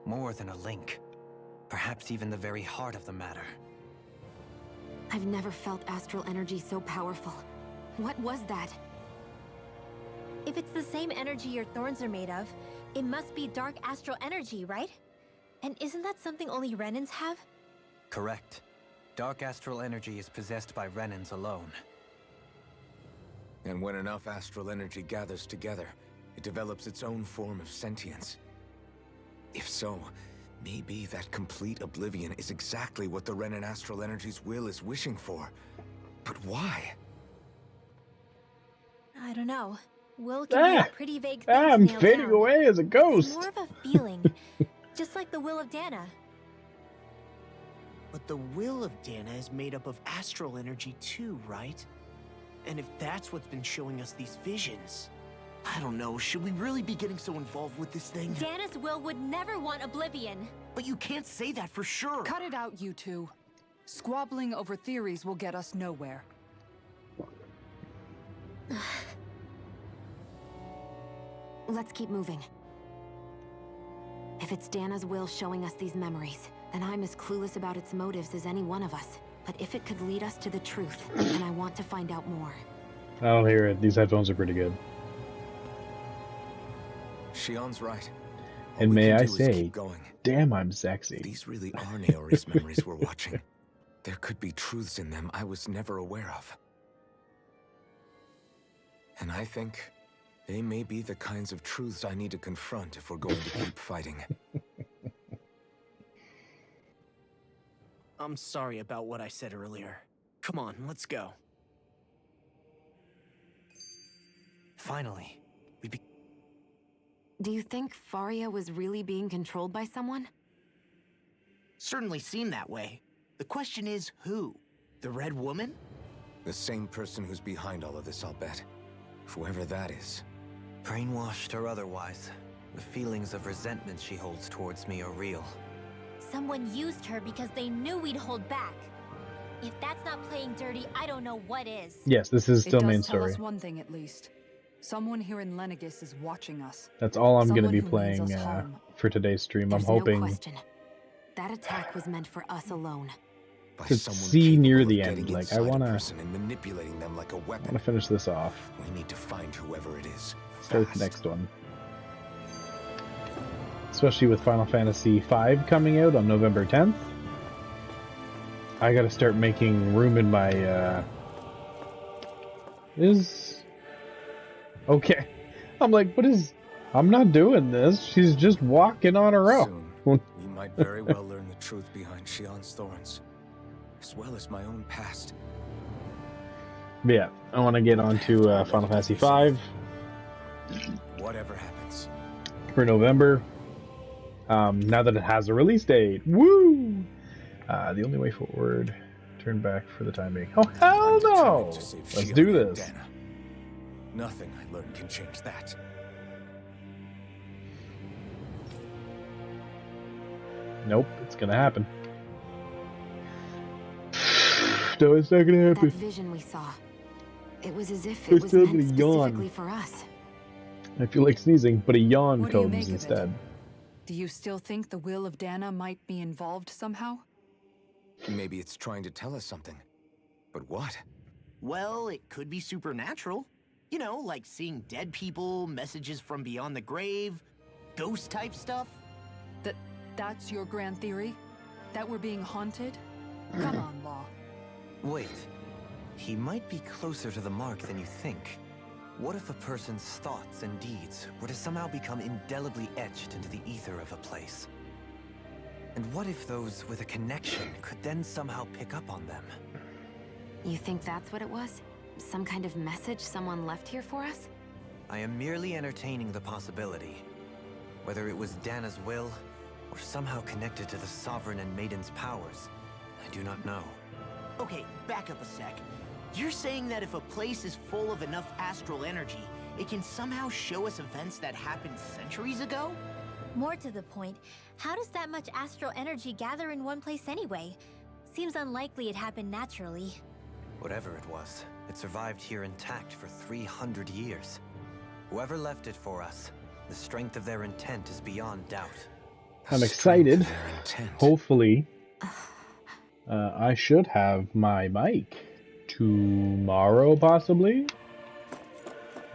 more than a link. Perhaps even the very heart of the matter. I've never felt astral energy so powerful. What was that? If it's the same energy your thorns are made of, it must be dark astral energy, right? And isn't that something only Renans have? Correct. Dark astral energy is possessed by Renans alone. And when enough astral energy gathers together, it develops its own form of sentience. If so, maybe that complete oblivion is exactly what the Renan astral energy's will is wishing for. But why? I don't know. Will can be a pretty vague thing to I'm nail fading down. away as a It's ghost. more of a feeling, just like the will of Dana. But the will of Dana is made up of astral energy too, right? And if that's what's been showing us these visions... I don't know, should we really be getting so involved with this thing? Dana's will would never want Oblivion. But you can't say that for sure. Cut it out, you two. Squabbling over theories will get us nowhere. Let's keep moving. If it's Dana's will showing us these memories, then I'm as clueless about its motives as any one of us. But if it could lead us to the truth, then I want to find out more. I don't hear it. These headphones are pretty good. Shion's right. All And we may can I do is say, keep going. damn, I'm sexy. These really are Naori's memories we're watching. There could be truths in them I was never aware of. And I think they may be the kinds of truths I need to confront if we're going to keep fighting. I'm sorry about what I said earlier. Come on, let's go. Finally, Do you think Faria was really being controlled by someone? Certainly seemed that way. The question is, who? The Red Woman? The same person who's behind all of this, I'll bet. Whoever that is. brainwashed or otherwise, the feelings of resentment she holds towards me are real. Someone used her because they knew we'd hold back. If that's not playing dirty, I don't know what is. Yes, this is still it does main tell story. us one thing at least. Someone here in Lenegis is watching us. That's all I'm going to Someone be who means playing us harm. for today's stream. There's I'm hoping no question. That attack was meant for us alone. By to someone see near capable the of end. getting Like, I inside a want to person and manipulating them like a weapon. finish this off. We need to find whoever it is. Start fast. the next one. Especially with Final Fantasy V coming out on November 10th. I gotta start making room in my, Okay. I'm like, what is... I'm not doing this. She's just walking on her own. Soon, we might very well learn the truth behind Shion's thorns, as well as my own past. But yeah, I want to get on to Final Fantasy V Whatever happens. for November. Now that it has a release date. Woo! The only way forward, turn back for the time being. Oh, hell I'm no! determined to save Let's Shion do and this. Dana. Nothing I learned can change that. Nope, it's gonna happen. No, it's not gonna That happen. vision we saw. It was as if There's it was still meant gonna yawn. specifically for us. I feel like sneezing, but a yawn What do you comes make of it? instead. Do you still think the will of Dana might be involved somehow? Maybe it's trying to tell us something. But what? Well, it could be supernatural. You know, like seeing dead people, messages from beyond the grave, ghost-type stuff. That's your grand theory? That we're being haunted? Come on, Law. Wait, he might be closer to the mark than you think. What if a person's thoughts and deeds were to somehow become indelibly etched into the ether of a place? And what if those with a connection could then somehow pick up on them? You think that's what it was? Some kind of message someone left here for us? I am merely entertaining the possibility. Whether it was Dana's will, or somehow connected to the Sovereign and Maiden's powers, I do not know. Okay, back up a sec. You're saying that if a place is full of enough astral energy, it can somehow show us events that happened centuries ago? More to the point, how does that much astral energy gather in one place anyway? Seems unlikely it happened naturally. Whatever it was, it survived here intact for 300 years. Whoever left it for us, the strength of their intent is beyond doubt. I'm Strength excited. of their intent. Hopefully, I should have my mic tomorrow, possibly.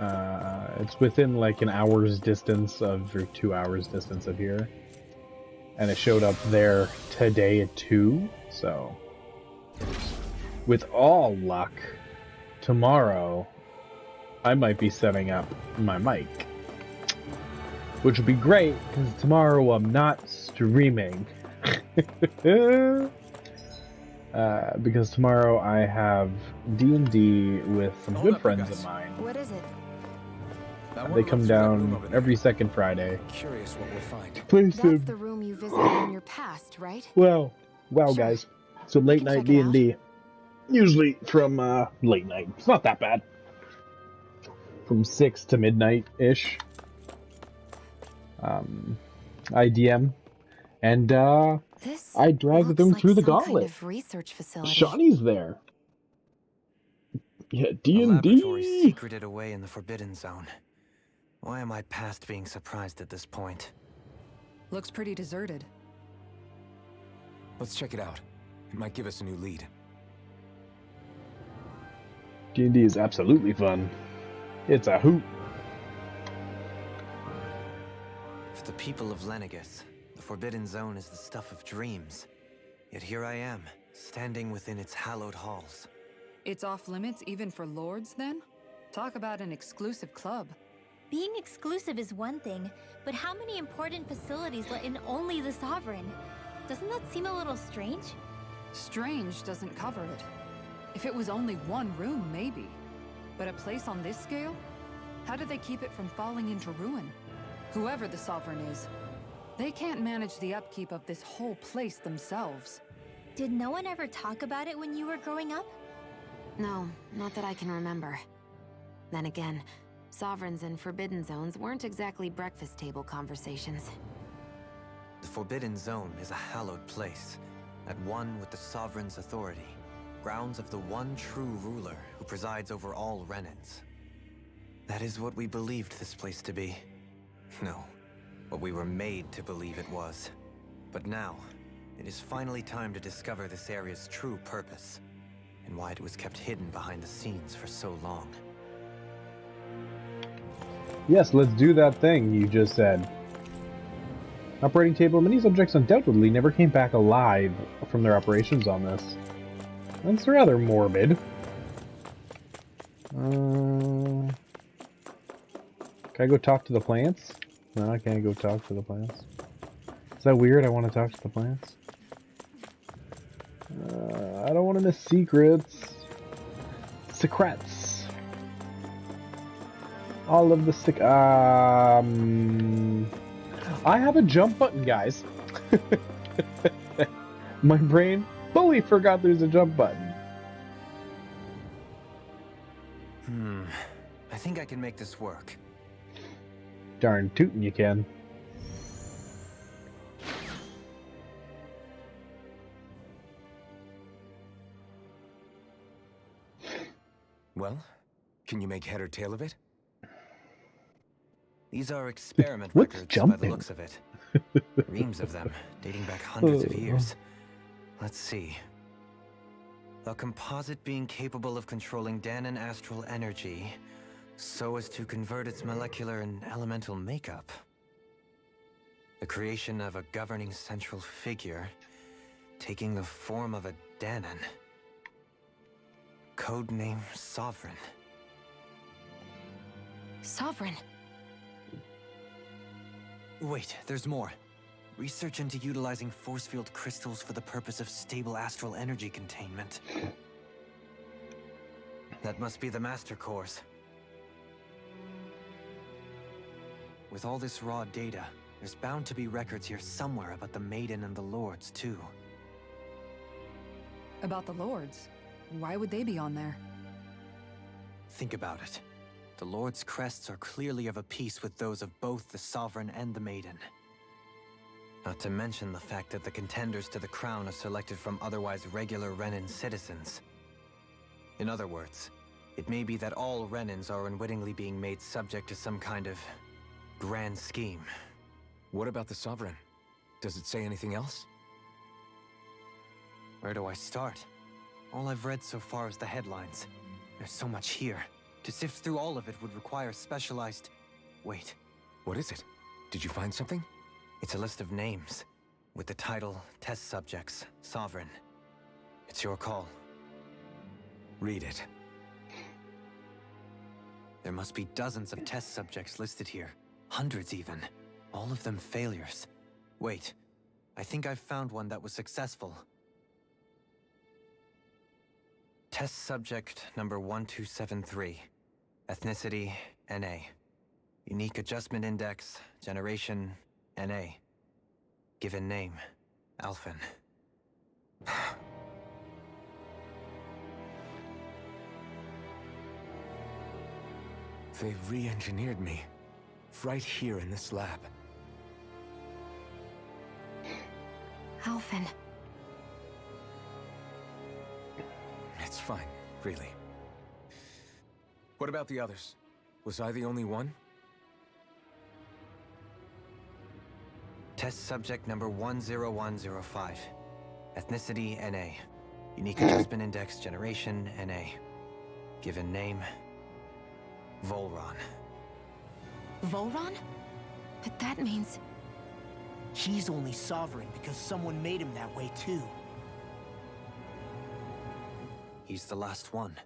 It's within like an hour's distance of, or 2 hours distance of here. And it showed up there today at 2, so... With all luck, tomorrow, I might be setting up my mic. Which would be great, because tomorrow I'm not streaming. Because tomorrow I have D&D with some Hold good up, you friends guys. of mine. What is it? That one They looks come like that room down over there. every second Friday. Curious what we'll find. Play That's some... the room you visited in your past, right? Wow, Sure. guys. Some late can night check it D&D. Usually from late night. It's not that bad. from 6 to midnight-ish. IDM. And, This I dragged them looks like through the some kind gauntlet. of research facility. Shawnee's there. Yeah, A laboratory D&D! secreted away in the Forbidden Zone. Why am I past being surprised at this point? Looks pretty deserted. Let's check it out. It might give us a new lead. D&D is absolutely fun. It's a hoot. For the people of Lenegus, the Forbidden Zone is the stuff of dreams. Yet here I am, standing within its hallowed halls. It's off limits even for lords, then? Talk about an exclusive club. Being exclusive is one thing, but how many important facilities let in only the Sovereign? Doesn't that seem a little strange? Strange doesn't cover it. If it was only one room, maybe. But a place on this scale? How do they keep it from falling into ruin? Whoever the Sovereign is, they can't manage the upkeep of this whole place themselves. Did no one ever talk about it when you were growing up? No, not that I can remember. Then again, Sovereigns and Forbidden Zones weren't exactly breakfast table conversations. The Forbidden Zone is a hallowed place, at one with the Sovereign's authority, grounds of the one true ruler who presides over all Renans. That is what we believed this place to be. No, what we were made to believe it was. But now, it is finally time to discover this area's true purpose, and why it was kept hidden behind the scenes for so long. Yes, let's do that thing you just said. Operating table. Many subjects undoubtedly never came back alive from their operations on this. That's rather morbid. Can I go talk to the plants? No, I can't go talk to the plants. Is that weird? I want to talk to the plants. I don't want to miss secrets. Secrets. All of the I have a jump button, guys. My brain fully forgot there's a jump button. I think I can make this work. Darn tootin' you can. Well, can you make head or tail of it? These are experiment What's records by jumping? the looks of it. Reams of them, dating back hundreds of years. Let's see. A composite being capable of controlling Danon astral energy so as to convert its molecular and elemental makeup. The creation of a governing central figure taking the form of a Danon. Codename Sovereign. Sovereign. Wait, there's more. Research into utilizing force field crystals for the purpose of stable astral energy containment. That must be the master cores. With all this raw data, there's bound to be records here somewhere about the Maiden and the Lords, too. About the lords? Why would they be on there? Think about it. The Lord's crests are clearly of a piece with those of both the Sovereign and the Maiden. Not to mention the fact that the contenders to the crown are selected from otherwise regular Renan citizens. In other words, it may be that all Renans are unwittingly being made subject to some kind of grand scheme. What about the Sovereign? Does it say anything else? Where do I start? All I've read so far is the headlines. There's so much here. To sift through all of it would require specialized... Wait. What is it? Did you find something? It's a list of names, with the title, Test Subjects, Sovereign. It's your call. Read it. There must be dozens of test subjects listed here. Hundreds even. All of them failures. Wait, I think I've found one that was successful. Test subject number 1273. Ethnicity, NA. Unique adjustment index, generation, NA. Given name, Alphen. They re-engineered me. Right here in this lab. Alphen. It's fine, really. What about the others? Was I the only one? Test subject number 10105. Ethnicity, NA. Unique Adjustment Index generation, NA. Given name, Volron. Volron? But that means... He's only sovereign because someone made him that way too. He's the last one.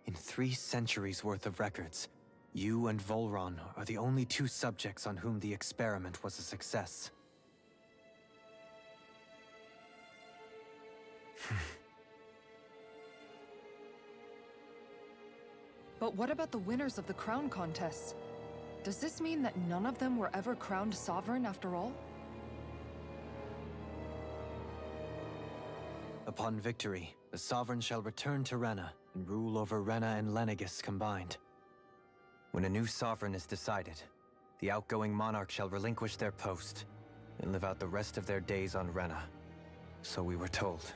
In 3 centuries worth of records, you and Volron are the only 2 subjects on whom the experiment was a success. But what about the winners of the crown contests? Does this mean that none of them were ever crowned sovereign after all? Upon victory, the Sovereign shall return to Rena and rule over Rena and Lenegis combined. When a new Sovereign is decided, the outgoing monarch shall relinquish their post and live out the rest of their days on Rena. So we were told.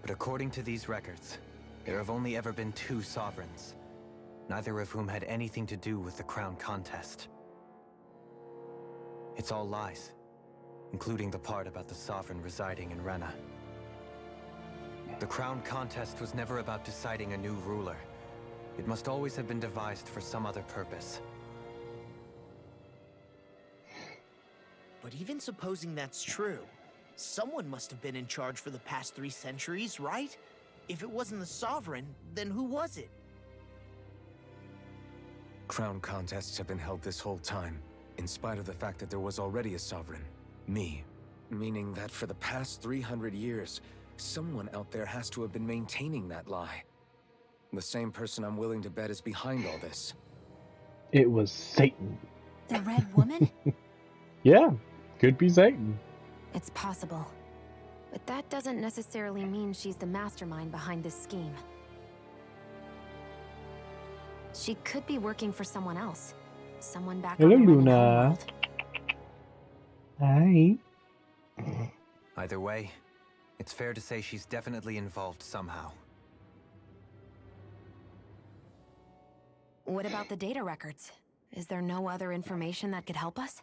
But according to these records, there have only ever been 2 Sovereigns, neither of whom had anything to do with the crown contest. It's all lies, including the part about the Sovereign residing in Rena. The crown contest was never about deciding a new ruler. It must always have been devised for some other purpose. But even supposing that's true, someone must have been in charge for the past 3 centuries, right? If it wasn't the Sovereign, then who was it? Crown contests have been held this whole time, in spite of the fact that there was already a sovereign. Me. Meaning that for the past 300 years, someone out there has to have been maintaining that lie. The same person I'm willing to bet is behind all this. It was Satan. The Red Woman? Yeah, could be Satan. It's possible. But that doesn't necessarily mean she's the mastermind behind this scheme. She could be working for someone else. Someone back Hello, on the Renan Luna. homeworld. Hi. Either way, it's fair to say she's definitely involved somehow. What about the data records? Is there no other information that could help us?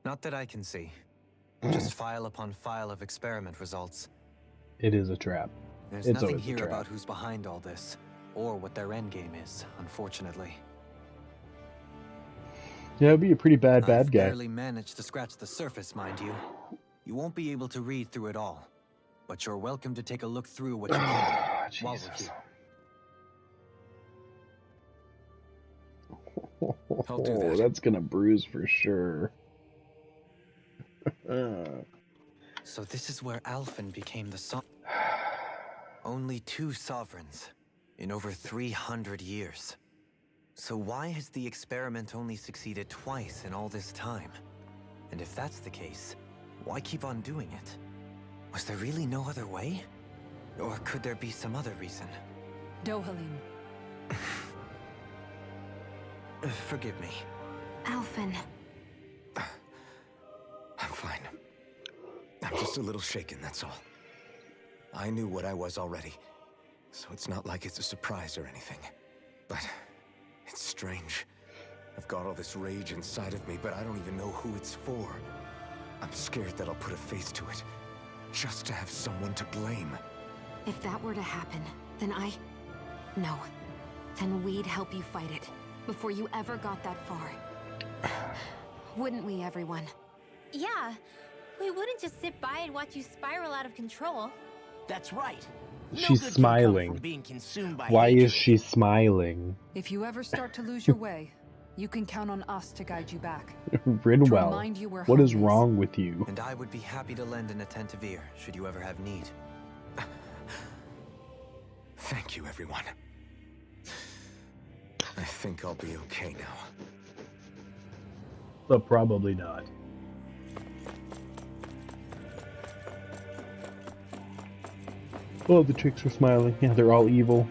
Not that I can see. Just file upon file of experiment results. It is a trap. There's It's nothing always a here trap. about who's behind all this, or what their endgame is, unfortunately. Yeah, it'd be a pretty bad I've guy. barely managed to scratch the surface, mind you. You won't be able to read through it all, but you're welcome to take a look through what you can while we're Jesus. here. I'll do that. That's gonna bruise for sure. So this is where Alphen became the Only 2 sovereigns in over 300 years. So why has the experiment only succeeded twice in all this time? And if that's the case, why keep on doing it? Was there really no other way? Or could there be some other reason? Dohalim. Forgive me. Alphen. I'm fine. I'm just a little shaken, that's all. I knew what I was already, so it's not like it's a surprise or anything. But it's strange. I've got all this rage inside of me, but I don't even know who it's for. I'm scared that I'll put a face to it, just to have someone to blame. If that were to happen, then No. Then we'd help you fight it, before you ever got that far. Wouldn't we, everyone? Yeah, we wouldn't just sit by and watch you spiral out of control. That's right. No She's good can come smiling. from being consumed by Why hatred. is she smiling? If you ever start to lose your way, you can count on us to guide you back. Ridwell, remind you where what home is is. wrong with you? And I would be happy to lend an attentive ear, should you ever have need. Thank you, everyone. I think I'll be okay now. But probably not. Oh, the chicks are smiling. Yeah, they're all evil.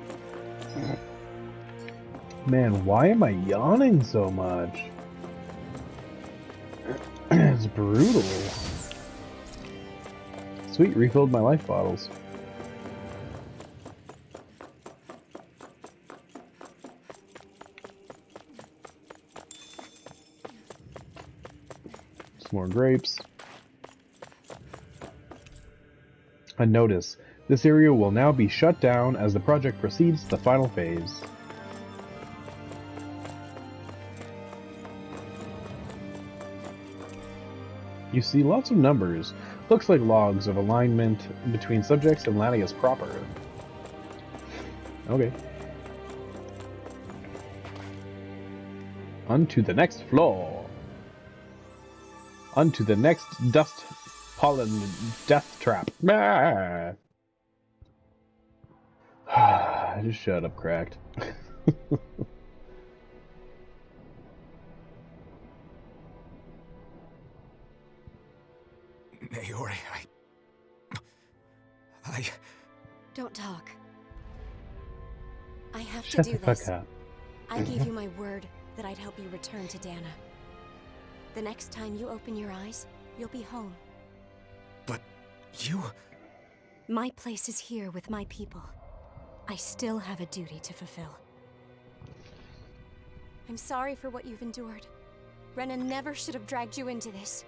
Man, why am I yawning so much? It's brutal. Sweet, refilled my life bottles. Some more grapes. A notice. This area will now be shut down as the project proceeds to the final phase. You see lots of numbers. Looks like logs of alignment between subjects and Lanius proper. Okay. On to the next floor. On to the next dust pollen death trap. Just shut up, Cracked. Naori, I... Don't talk. I have to do this. Shut the fuck up. I gave you my word that I'd help you return to Dana. The next time you open your eyes, you'll be home. But you... My place is here with my people. I still have a duty to fulfill. I'm sorry for what you've endured. Rena never should have dragged you into this.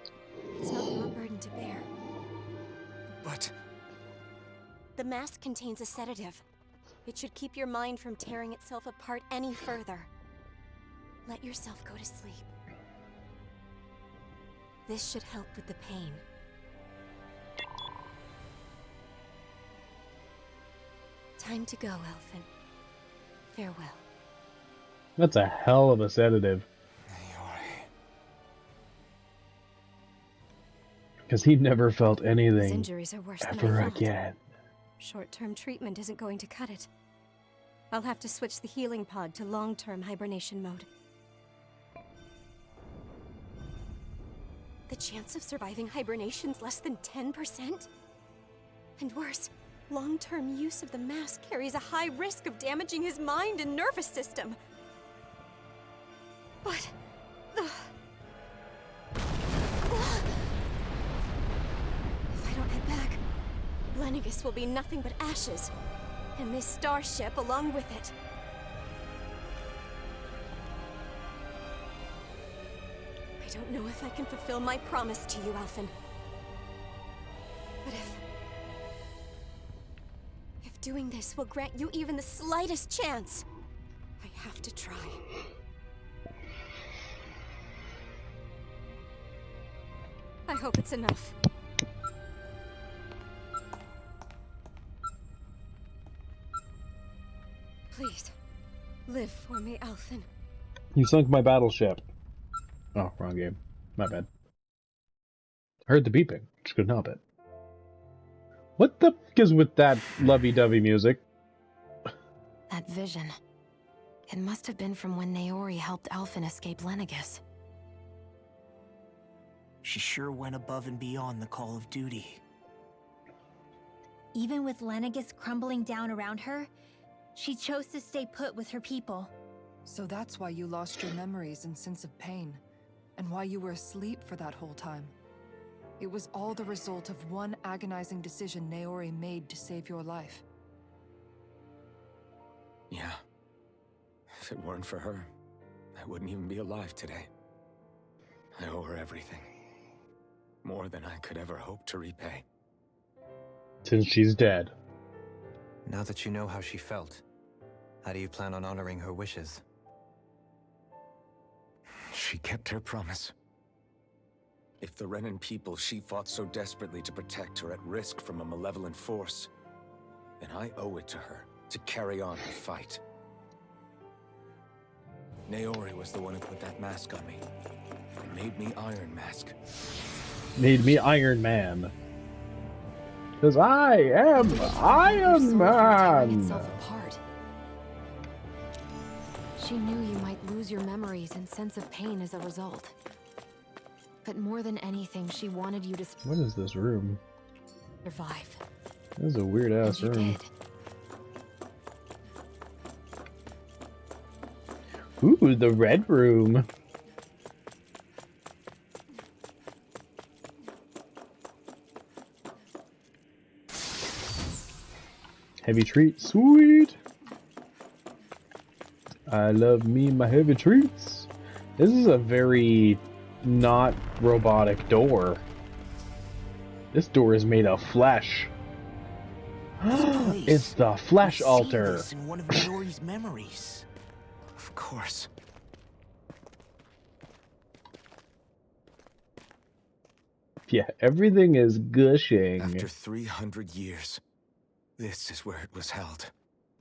It's not your burden to bear. But... The mask contains a sedative. It should keep your mind from tearing itself apart any further. Let yourself go to sleep. This should help with the pain. Time to go, Elfin. Farewell. That's a hell of a sedative. Because he never felt His anything injuries are worse than ever I thought. again. Short-term treatment isn't going to cut it. I'll have to switch the healing pod to long-term hibernation mode. The chance of surviving hibernation's less than 10%? And worse, long-term use of the mask carries a high risk of damaging his mind and nervous system. But... If I don't head back, Lenegis will be nothing but ashes, and this starship along with it. I don't know if I can fulfill my promise to you, Elfin. But if doing this will grant you even the slightest chance, I have to try. I hope it's enough. Please, live for me, Elfin. You sunk my battleship. Oh, wrong game. My bad. I heard the beeping. Just couldn't help it. What the fuck is with that lovey-dovey music? That vision. It must have been from when Naori helped Elfin escape Lenegis. She sure went above and beyond the call of duty. Even with Lenegis crumbling down around her, she chose to stay put with her people. So that's why you lost your memories and sense of pain, and why you were asleep for that whole time. It was all the result of one agonizing decision Naori made to save your life. Yeah. If it weren't for her, I wouldn't even be alive today. I owe her everything. More than I could ever hope to repay. Since she's dead. Now that you know how she felt, how do you plan on honoring her wishes? She kept her promise. If the Renan people she fought so desperately to protect are at risk from a malevolent force, then I owe it to her to carry on her fight. Naori was the one who put that mask on me, and made me Iron Mask. Made me Iron Man. Because I am Iron Man! Itself apart. She knew you might lose your memories and sense of pain as a result. But more than anything, she wanted you to What is this room? survive. This is a weird ass And you room. did. Ooh, the red room. Heavy treat, sweet. I love me my heavy treats. This is a very not robotic door. This door is made of flesh. It's the flesh We've altar. seen this in one of Naori's memories. Of course. Yeah, everything is gushing. After 300 years, this is where it was held.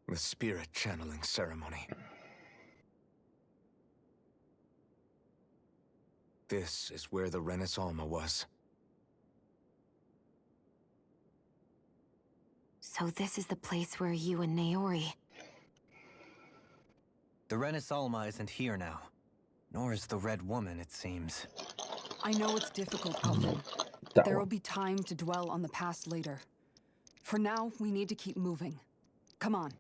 The spirit channeling ceremony. This is where the Renis Alma was. So this is the place where you and Naori... The Renis Alma isn't here now. Nor is the Red Woman, it seems. I know it's difficult, Alvin. That There will one. be time to dwell on the past later. For now, we need to keep moving. Come on.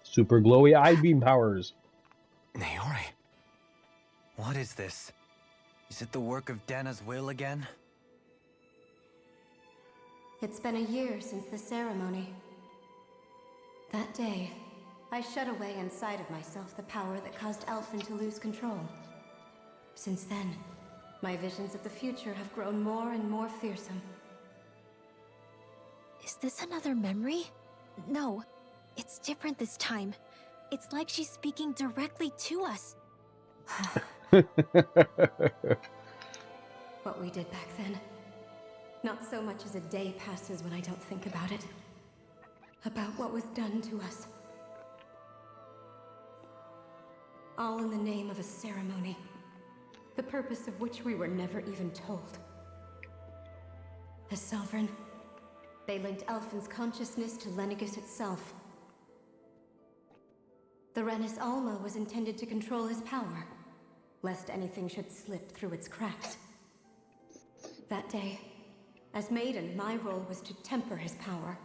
Super glowy eye beam powers. Naori. What is this? Is it the work of Dana's will again? It's been a year since the ceremony. That day, I shut away inside of myself the power that caused Alphen to lose control. Since then, my visions of the future have grown more and more fearsome. Is this another memory? No, it's different this time. It's like she's speaking directly to us. What we did back then. Not so much as a day passes when I don't think about it. About what was done to us. All in the name of a ceremony. The purpose of which we were never even told. As Sovereign, they linked Alphen's consciousness to Lenegis itself. The Renis Alma was intended to control his power, lest anything should slip through its cracks. That day, as Maiden, my role was to temper his power.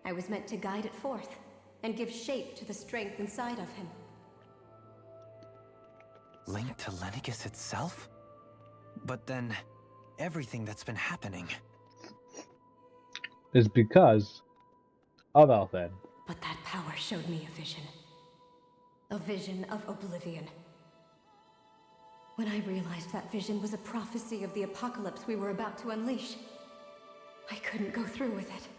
I was meant to guide it forth, and give shape to the strength inside of him. Linked to Lenegis itself? But then, everything that's been happening... Is because of Alphen. But that power showed me a vision. A vision of Oblivion. When I realized that vision was a prophecy of the apocalypse we were about to unleash, I couldn't go through with it.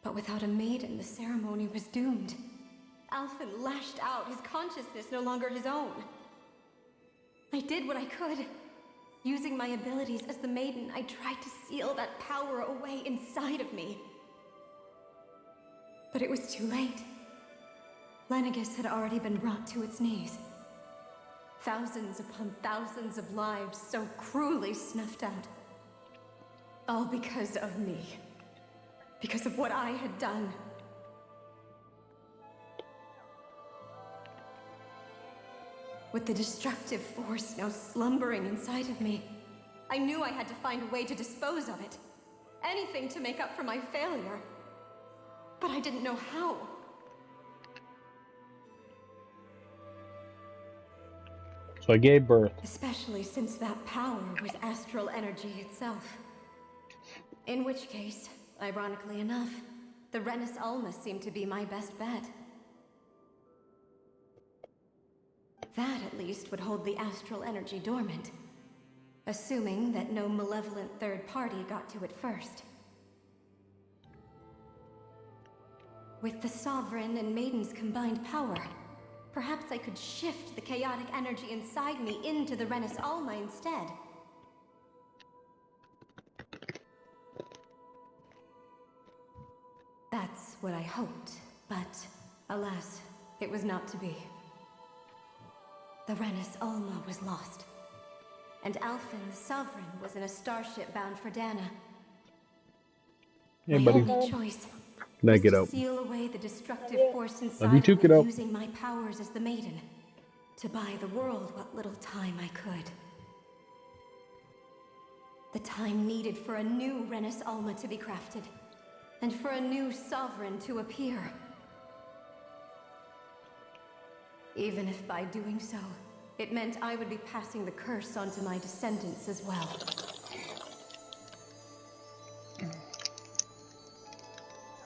But without a maiden, the ceremony was doomed. Alphen lashed out, his consciousness no longer his own. I did what I could. Using my abilities as the maiden, I tried to seal that power away inside of me. But it was too late. Lenegis had already been brought to its knees. Thousands upon thousands of lives so cruelly snuffed out. All because of me. Because of what I had done. With the destructive force now slumbering inside of me, I knew I had to find a way to dispose of it. Anything to make up for my failure. But I didn't know how. So I gave birth. Especially since that power was astral energy itself. In which case, ironically enough, the Renis Alma seemed to be my best bet. That, at least, would hold the astral energy dormant. Assuming that no malevolent third party got to it first. With the Sovereign and Maiden's combined power, perhaps I could shift the chaotic energy inside me into the Renis Alma instead. That's what I hoped, but alas, it was not to be. The Renis Alma was lost, and Alphen the Sovereign was in a starship bound for Dana. Hey, My buddy. only choice Now was get to out. seal away the destructive force inside Love you too, me, kiddo. using my powers as the maiden to buy the world what little time I could. The time needed for a new Renis Alma to be crafted, and for a new sovereign to appear. Even if by doing so, it meant I would be passing the curse on to my descendants as well.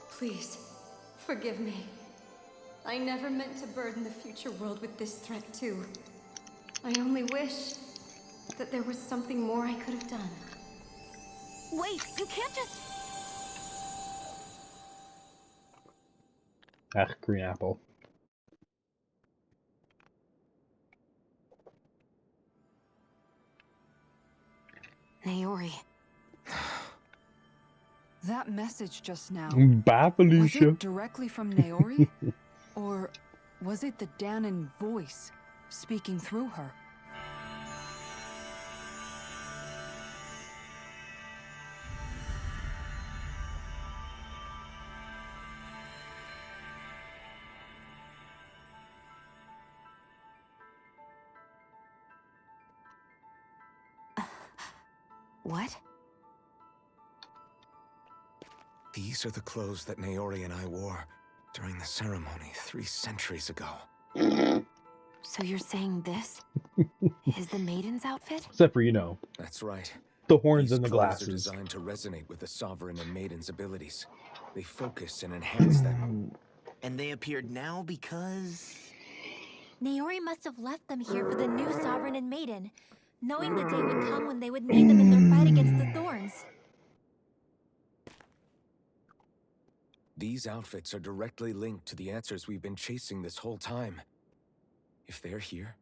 Please, forgive me. I never meant to burden the future world with this threat too. I only wish that there was something more I could have done. Wait, you can't just... Ah, green apple. Naori. That message just now, Bye, was Felicia. it directly from Naori? Or was it the Danon voice speaking through her? What? These are the clothes that Naori and I wore during the ceremony 3 centuries ago. So you're saying this is the maiden's outfit? Except for, you know, That's right. the horns These and the clothes are glasses. designed to resonate with the Sovereign and Maiden's abilities. They focus and enhance them. And they appeared now because... Naori must have left them here for the new Sovereign and Maiden, knowing the day would come when they would need them in their fight against the Thorns. These outfits are directly linked to the answers we've been chasing this whole time. If they're here,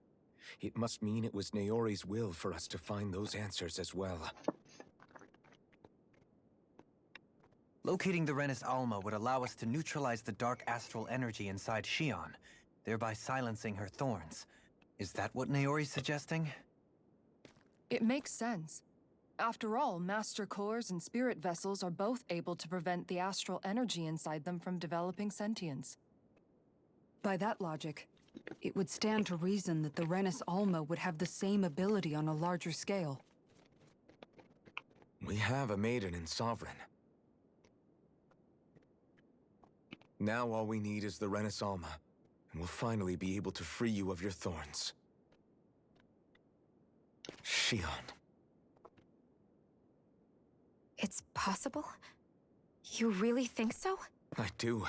it must mean it was Naori's will for us to find those answers as well. Locating the Renis Alma would allow us to neutralize the dark astral energy inside Shion, thereby silencing her thorns. Is that what Naori's suggesting? It makes sense. After all, Master Cores and Spirit Vessels are both able to prevent the astral energy inside them from developing sentience. By that logic, it would stand to reason that the Renis Alma would have the same ability on a larger scale. We have a Maiden and Sovereign. Now all we need is the Renis Alma, and we'll finally be able to free you of your thorns. Shion. It's possible? You really think so? I do.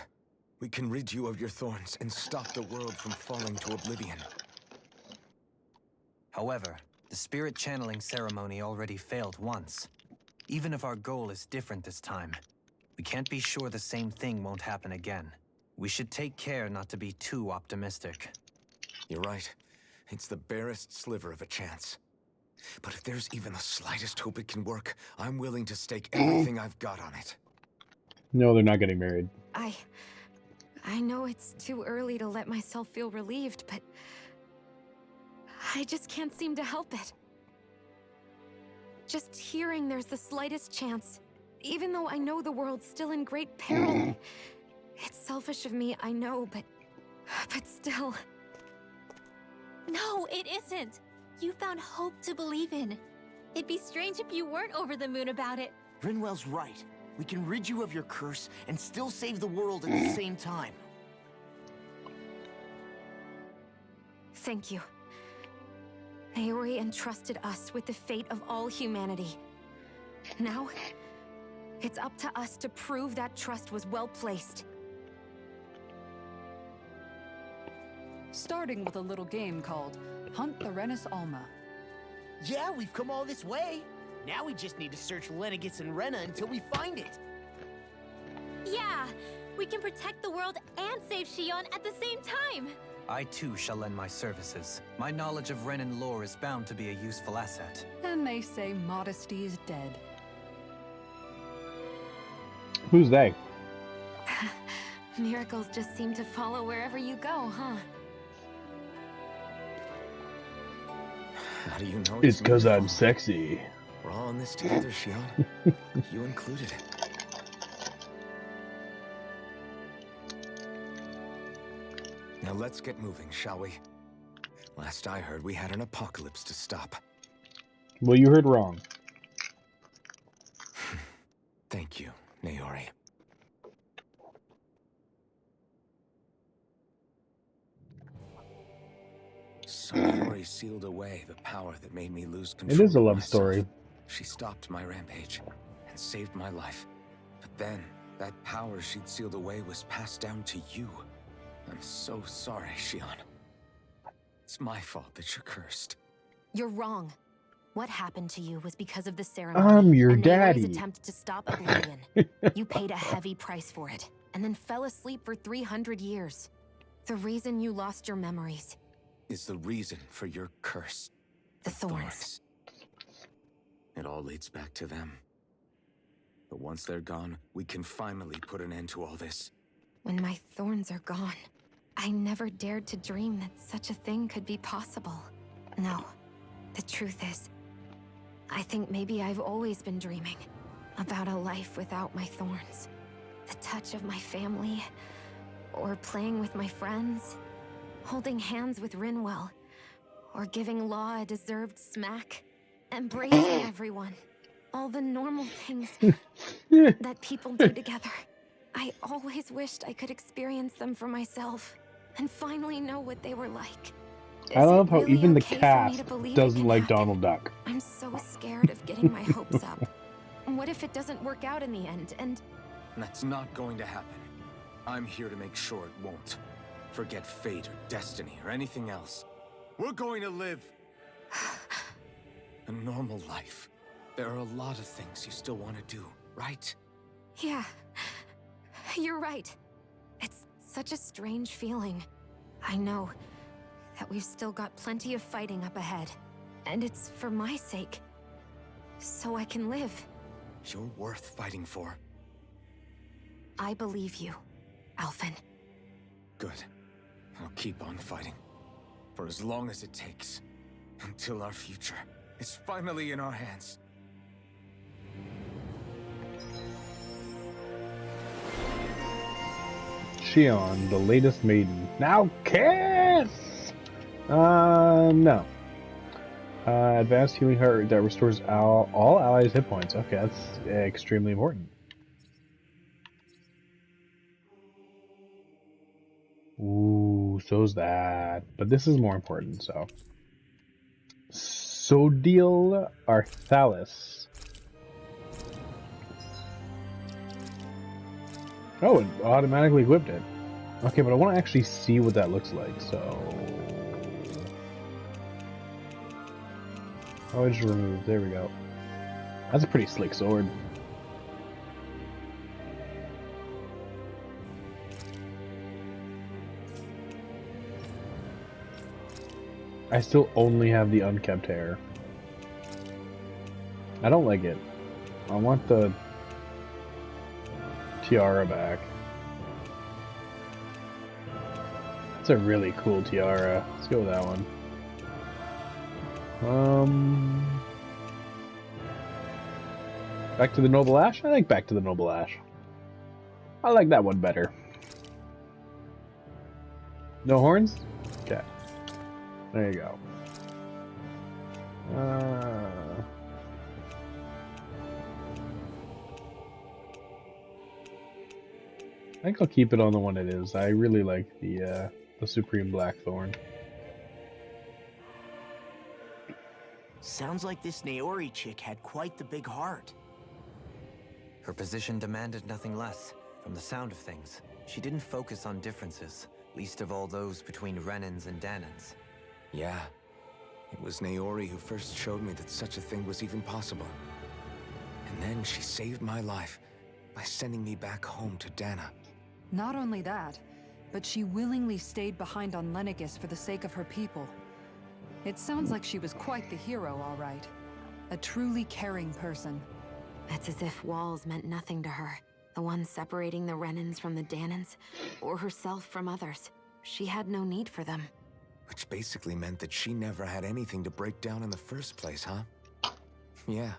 We can rid you of your thorns and stop the world from falling to oblivion. However, the spirit channeling ceremony already failed once. Even if our goal is different this time, we can't be sure the same thing won't happen again. We should take care not to be too optimistic. You're right. It's the barest sliver of a chance. But if there's even the slightest hope it can work, I'm willing to stake everything I've got on it. No, they're not getting married. I know it's too early to let myself feel relieved, but I just can't seem to help it. Just hearing there's the slightest chance, even though I know the world's still in great peril. It's selfish of me, I know, but still. No, it isn't. You found hope to believe in. It'd be strange if you weren't over the moon about it. Rinwell's right. We can rid you of your curse and still save the world at the same time. Thank you. Naori entrusted us with the fate of all humanity. Now, it's up to us to prove that trust was well placed. Starting with a little game called Hunt the Renis Alma. Yeah, we've come all this way. Now we just need to search Lenegis and Rena until we find it. Yeah, we can protect the world and save Shion at the same time. I too shall lend my services. My knowledge of Renan lore is bound to be a useful asset. And they say modesty is dead. Who's they? Miracles just seem to follow wherever you go, huh? How do you know It's because I'm me? sexy. We're all in this together, Shion. You included. Now let's get moving, shall we? Last I heard, we had an apocalypse to stop. Well, you heard wrong. Thank you, Naori. So Naori sealed away the power that made me lose control. It is a of love myself. story. She stopped my rampage and saved my life. But then, that power she'd sealed away was passed down to you. I'm so sorry, Shion. It's my fault that you're cursed. You're wrong. What happened to you was because of the ceremony. I'm your and daddy. Naori's attempt to stop Oblivion. You paid a heavy price for it, and then fell asleep for 300 years. The reason you lost your memories. Is the reason for your curse. The thorns. It all leads back to them. But once they're gone, we can finally put an end to all this. When my thorns are gone, I never dared to dream that such a thing could be possible. No, the truth is, I think maybe I've always been dreaming about a life without my thorns. The touch of my family, or playing with my friends, holding hands with Rinwell, or giving Law a deserved smack, embracing everyone. All the normal things that people do together. I always wished I could experience them for myself and finally know what they were like. I love how really even the okay for me to cast believe it doesn't can like happen? Donald Duck. I'm so scared of getting my hopes up. What if it doesn't work out in the end, and... That's not going to happen. I'm here to make sure it won't. Forget fate or destiny or anything else. We're going to live a normal life. There are a lot of things you still want to do, right? Yeah, you're right. It's such a strange feeling. I know that we've still got plenty of fighting up ahead. And it's for my sake. So I can live. You're worth fighting for. I believe you, Alphen. Good. I'll keep on fighting. For as long as it takes. Until our future is finally in our hands. Shion, the latest maiden. Now kiss! No. Advanced healing heart that restores all allies' hit points. Okay, that's extremely important. Ooh, so's that. But this is more important, so. Sodiel Arthalis. Oh, it automatically equipped it. Okay, but I want to actually see what that looks like, so... Oh, I just removed. There we go. That's a pretty slick sword. I still only have the unkept hair. I don't like it. I want the tiara back. It's a really cool tiara. Let's go with that one. Back to the Noble Ash? I think back to the Noble Ash. I like that one better. No horns? Okay. There you go. I think I'll keep it on the one it is. I really like the Supreme Blackthorn. Sounds like this Naori chick had quite the big heart. Her position demanded nothing less. From the sound of things, she didn't focus on differences, least of all those between Renans and Danans. Yeah. It was Naori who first showed me that such a thing was even possible. And then she saved my life by sending me back home to Dana. Not only that, but she willingly stayed behind on Lenegis for the sake of her people. It sounds like she was quite the hero, all right. A truly caring person. It's as if walls meant nothing to her. The ones separating the Renans from the Danans, or herself from others. She had no need for them. Which basically meant that she never had anything to break down in the first place, huh? Yeah.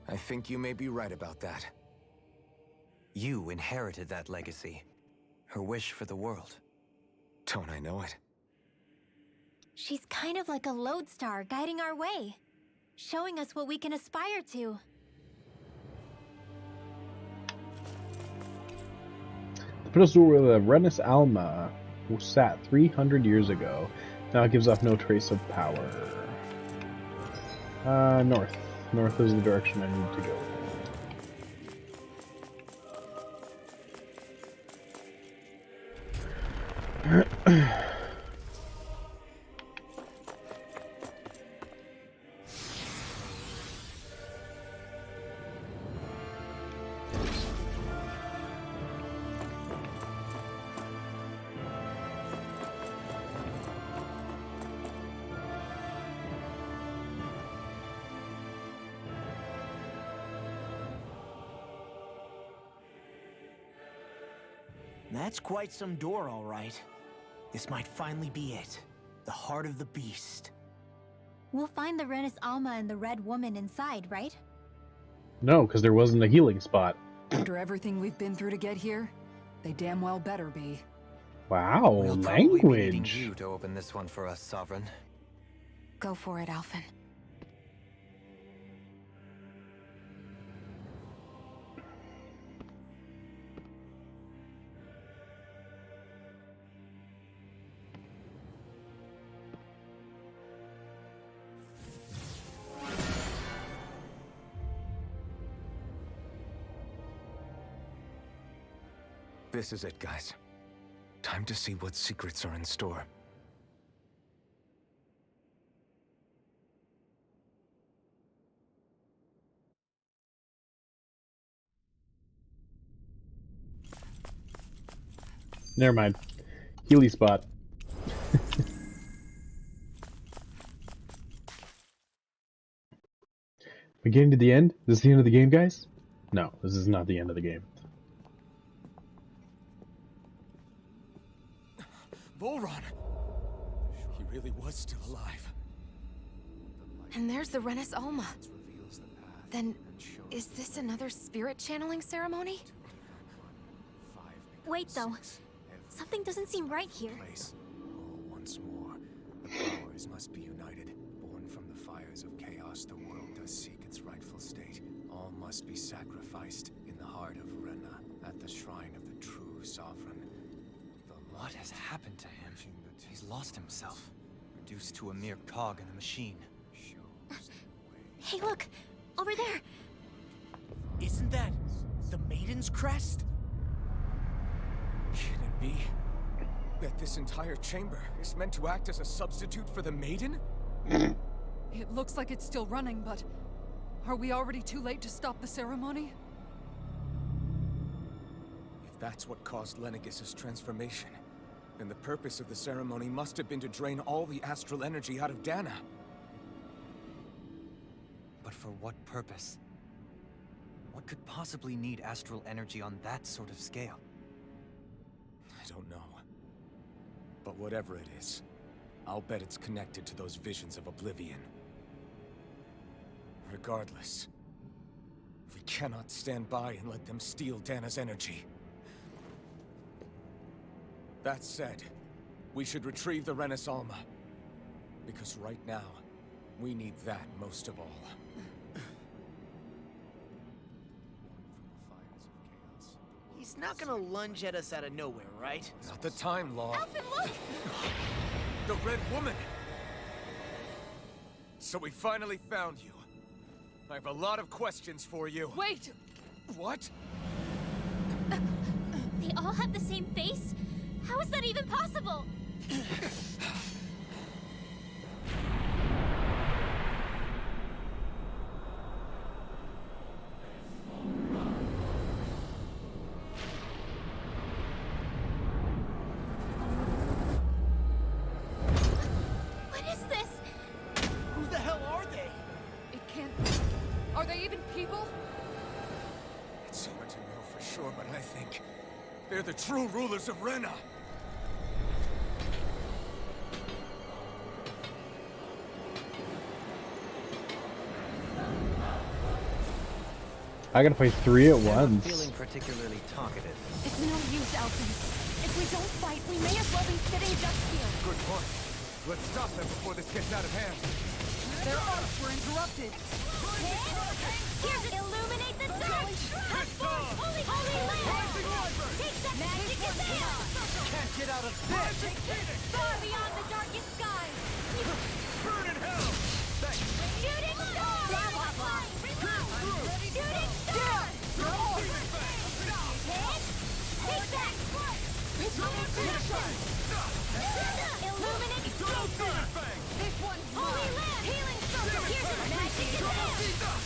I think you may be right about that. You inherited that legacy. Her wish for the world. Don't I know it? She's kind of like a lodestar guiding our way, showing us what we can aspire to. The pedestal where the Renis Alma sat 300 years ago now gives off no trace of power. North. North is the direction I need to go. That's quite some door, all right. This might finally be it. The heart of the beast. We'll find the Renis Alma and the Red Woman inside, right? No, because there wasn't a healing spot. After everything we've been through to get here, they damn well better be. Wow, We'll probably be needing language. you to open this one for us, Sovereign. Go for it, Alphen. This is it, guys. Time to see what secrets are in store. Never mind. Healy spot. We're getting to the end? Is this the end of the game, guys? No, this is not the end of the game. Volron! He really was still alive. And there's the Renis Alma. Then, is this another spirit channeling ceremony? Wait, though. Something doesn't seem right here. Once more, the powers must be united. Born from the fires of chaos, the world does seek its rightful state. All must be sacrificed in the heart of Rena, at the shrine of the true sovereign. What has happened to him? He's lost himself, reduced to a mere cog in a machine. Hey, look! Over there! Isn't that the Maiden's crest? Can it be that this entire chamber is meant to act as a substitute for the Maiden? It looks like it's still running, but are we already too late to stop the ceremony? If that's what caused Lenegis' transformation, then the purpose of the ceremony must have been to drain all the astral energy out of Dana. But for what purpose? What could possibly need astral energy on that sort of scale? I don't know. But whatever it is, I'll bet it's connected to those visions of Oblivion. Regardless, we cannot stand by and let them steal Dana's energy. That said, we should retrieve the Renis Alma. Because right now, we need that most of all. He's not gonna lunge at us out of nowhere, right? Not the time, Law. Alphen, look! The Red Woman! So we finally found you. I have a lot of questions for you. Wait! What? They all have the same face? How is that even possible? What is this? Who the hell are they? It can't... Are they even people? It's hard to know for sure, but I think they're the true rulers of Rena. I gotta play 3 at I'm once. feeling particularly talkative. It's no use, Alphen. If we don't fight, we may as well be sitting just here. Good point. Let's stop them before this gets out of hand. Their arcs were interrupted. Here's it. Illuminate the dark. Holy land. Take that. Magic is there. Can't get out of this. Far beyond the darkest skies. Burn in hell. Thanks. Shooting star. Blah, blah, blah. Shooting star. Take that. Illuminate. This one's Holy land. Healing circle. Here's the magic is there.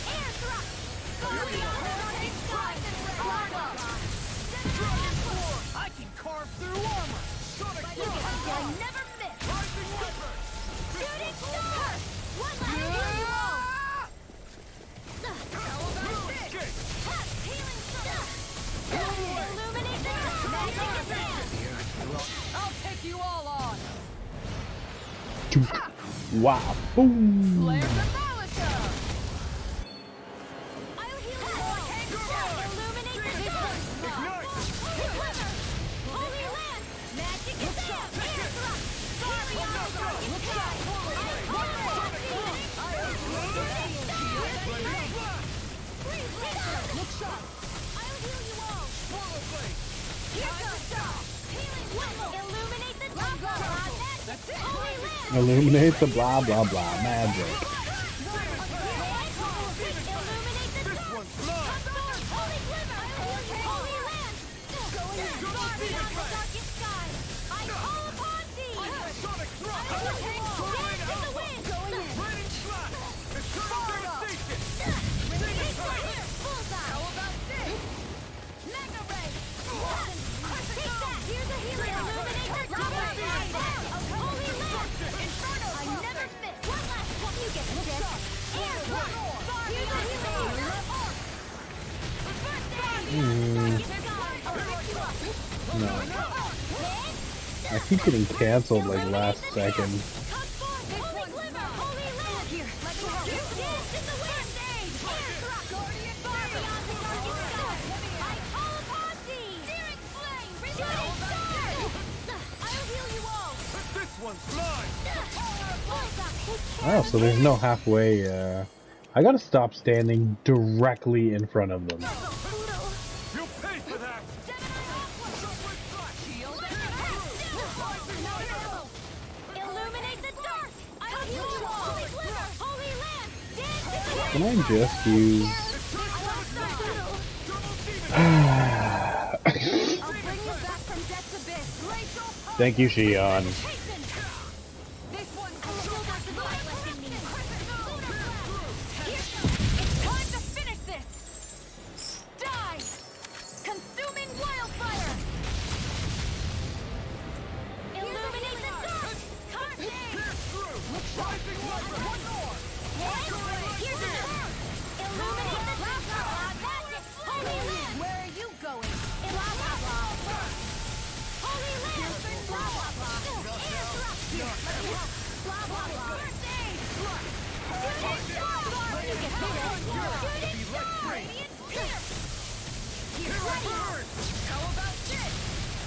Air thrust. Far beyond the darkest skies. Blah, blah, blah. I can carve through armor. Sonic I never miss. Rising Viper. Shooting star. One last hero. How about this? Healing circle. Illuminate the dark. Magic is there. I'll take you all on. Wow. Boom. Slayer Demolisher. I'll heal you all. Illuminate the dark. Glimmer. Holy land. Magic is there. Air thrust. Far beyond the darkest sky. Look sharp. I'll heal you all. Here goes star. Healing whistle. Illuminate the dark. That's it. Holy land. Illuminate the blah blah blah magic. Illuminate the dark. Holy glimmer. Holy land. Far beyond the darkest sky. I call upon thee. Sonic thrust. Dance in the wind. Raining slash. Eternal devastation. Bullseye. How about this? Mega ray. Take that. Here's a healing. Illuminate the dark. Holy land. Inferno. I never miss. One last one. You get this. Air thrust. Here's a healing. No. I keep getting canceled like last second. Holy glimmer. Holy land. Here. Let's go. Dance in the wind. Air thrust. Far beyond the darkest sky. I call upon thee. Searing flame. Shooting star. I'll heal you all. This one's mine. Oh, so there's no halfway. I gotta stop standing directly in front of them. You'll pay for that. Illuminate the dark. I'll heal you all. Holy glimmer. Holy land. Dance in the wind. Can I just use? I'll bring you back from death's abyss. Glacial power. Thank you, Shion. Hasten. This one's a little less than me. It's time to finish this. Die. Consuming wildfire. Illuminate the dark. Rising Viper. One more. Here's the dark. Illuminate the dark. Magic. Holy land. Where are you going? Blah, blah, blah. Holy land. Blah, blah, blah. Air thrust. Blah, blah, blah. First aid. Shooting star. You get shooting star. Radiant pierce. Here's ready. How about this?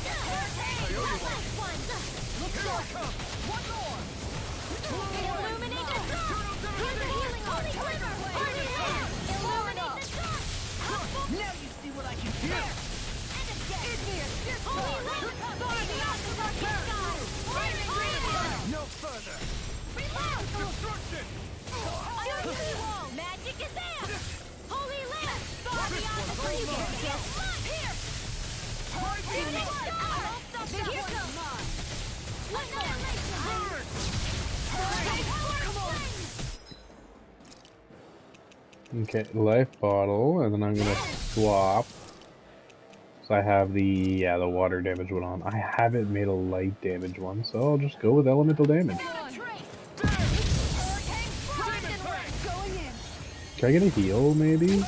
First aid. One last one. Look sharp. One more. Illuminate the dark. Here's the healing. Holy glimmer. Holy land. Illuminate the dark. Now you see what I can do. And again. Holy land. Far beyond the darkest sky. Holy land. No further. Reload. Destruction. I'll heal you all. Magic is there. Holy land. Far beyond the darkest sky. Here. Shooting star. Here goes. Annihilation. Come on. Okay, life bottle, and then I'm gonna swap. So I have the water damage one on. I haven't made a light damage one, so I'll just go with elemental damage. Can I get a heal, maybe?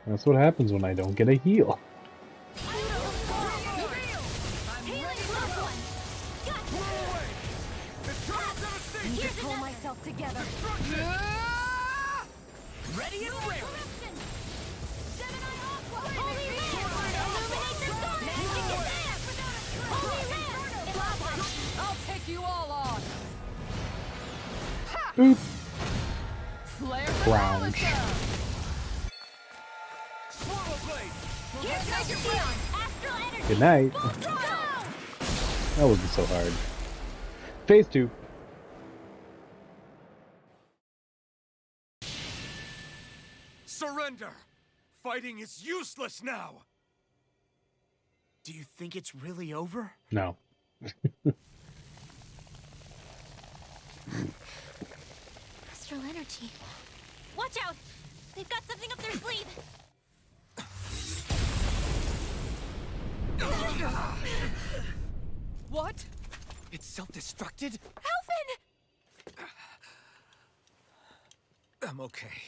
That's what happens when I don't get a heal. Need to pull myself together. Ready and ready. Holy land! Illuminate the dark! Boop. Flare Crouch. Here's Major Leon. Astral energy. Good night. Go! That wasn't so hard. Phase 2. Surrender! Fighting is useless now! Do you think it's really over? No. Astral energy. Watch out! They've got something up their sleeve. What? It's self-destructed? Alphen! I'm okay.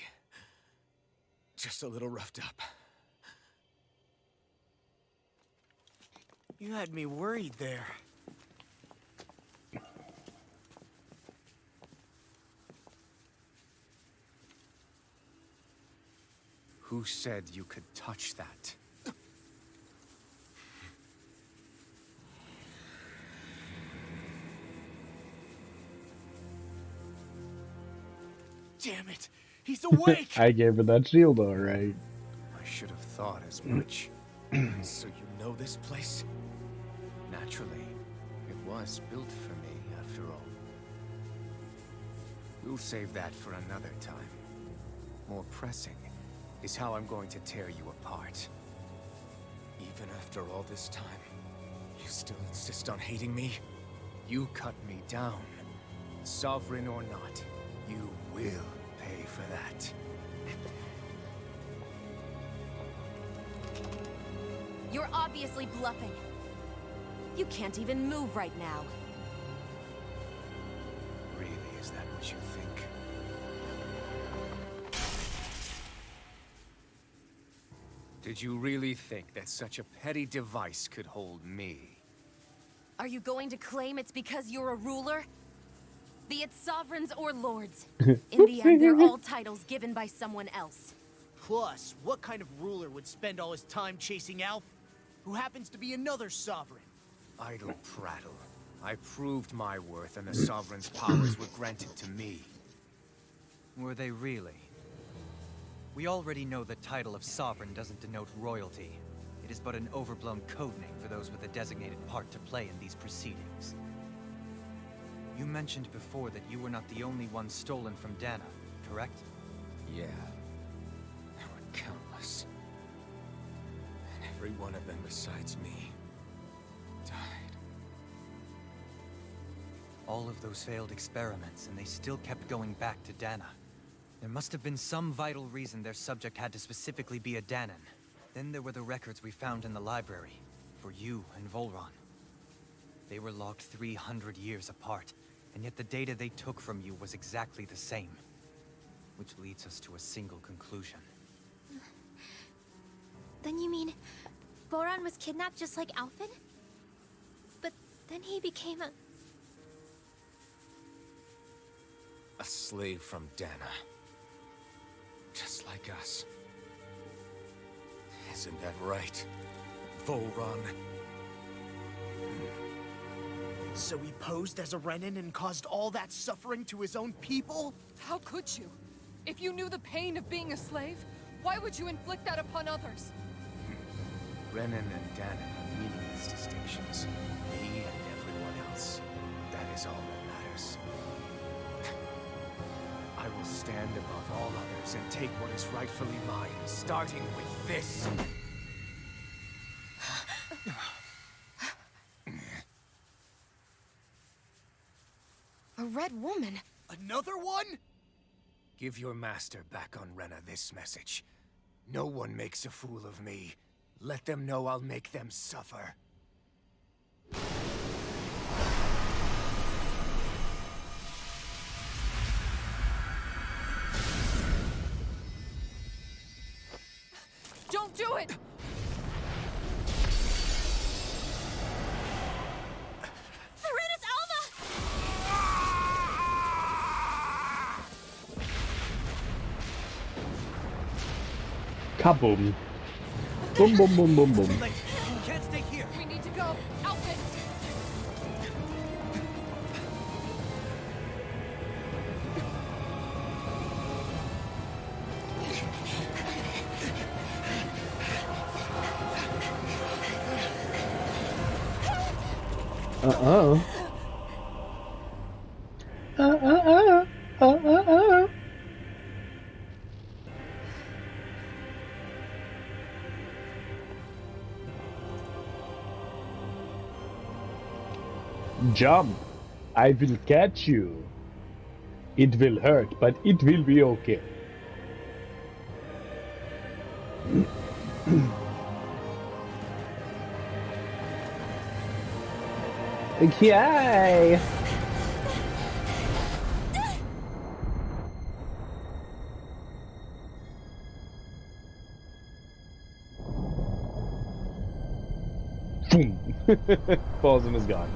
Just a little roughed up. You had me worried there. Who said you could touch that? Damn it! He's awake! I gave her that shield, alright. I should have thought as much. So you know this place? Naturally, it was built for me, after all. We'll save that for another time. More pressing is how I'm going to tear you apart. Even after all this time, you still insist on hating me? You cut me down. Sovereign or not, you will pay for that. You're obviously bluffing. You can't even move right now. Really, is that what you think? Did you really think that such a petty device could hold me? Are you going to claim it's because you're a ruler? Be it sovereigns or lords. In the end, they're all titles given by someone else. Plus, what kind of ruler would spend all his time chasing Alf, who happens to be another sovereign? Idle prattle. I proved my worth and the Sovereign's powers were granted to me. Were they really? We already know the title of Sovereign doesn't denote royalty. It is but an overblown codename for those with a designated part to play in these proceedings. You mentioned before that you were not the only one stolen from Dana, correct? Yeah. There were countless. And every one of them besides me died. All of those failed experiments, and they still kept going back to Dana. There must have been some vital reason their subject had to specifically be a Danan. Then there were the records we found in the library, for you and Volron. They were logged 300 years apart, and yet the data they took from you was exactly the same. Which leads us to a single conclusion. Then you mean Boron was kidnapped just like Alphen? But then he became a... A slave from Dana. Just like us. Isn't that right, Volron? So he posed as a Renin and caused all that suffering to his own people? How could you? If you knew the pain of being a slave, why would you inflict that upon others? Renin and Danan are meaningless distinctions. Me and everyone else. That is all that matters. I will stand above all others and take what is rightfully mine, starting with this. A red woman? Another one? Give your master back on Rena this message. No one makes a fool of me. Let them know I'll make them suffer. Don't do it! Serenus Alva! Kaboom. Boom, boom, boom, boom, boom. Late. You can't stay here. We need to go. Alphen! Uh-uh. Uh-uh-uh. Uh-uh-uh. Jump. I will catch you. It will hurt, but it will be okay. Okay. Boom. Falls and is gone.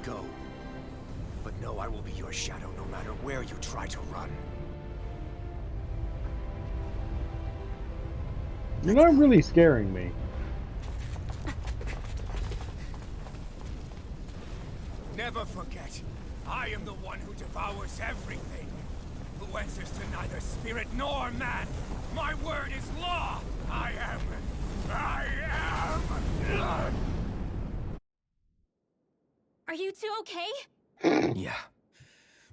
Go. But know I will be your shadow no matter where you try to run. You're not really scaring me. Never forget, I am the one who devours everything. Who answers to neither spirit nor man. My word is law. I am. Are you two okay? Yeah.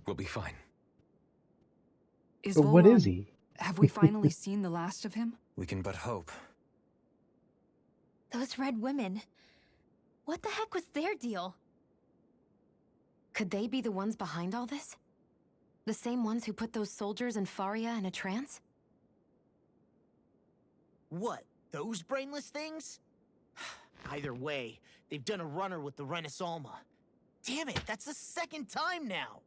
We'll be fine. Is But what is Volron- he? Have we finally seen the last of him? We can but hope. Those red women. What the heck was their deal? Could they be the ones behind all this? The same ones who put those soldiers and Faria in a trance? What? Those brainless things? Either way, they've done a runner with the Renaissalma. Damn it, that's the second time now!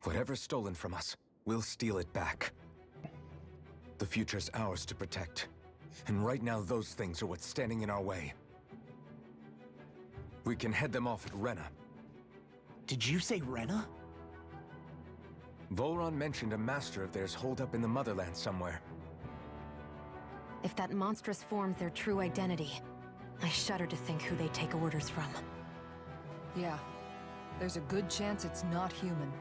Whatever's stolen from us, we'll steal it back. The future's ours to protect. And right now, those things are what's standing in our way. We can head them off at Rena. Did you say Rena? Volron mentioned a master of theirs holed up in the motherland somewhere. If that monstrous form's their true identity, I shudder to think who they take orders from. Yeah. There's a good chance it's not human.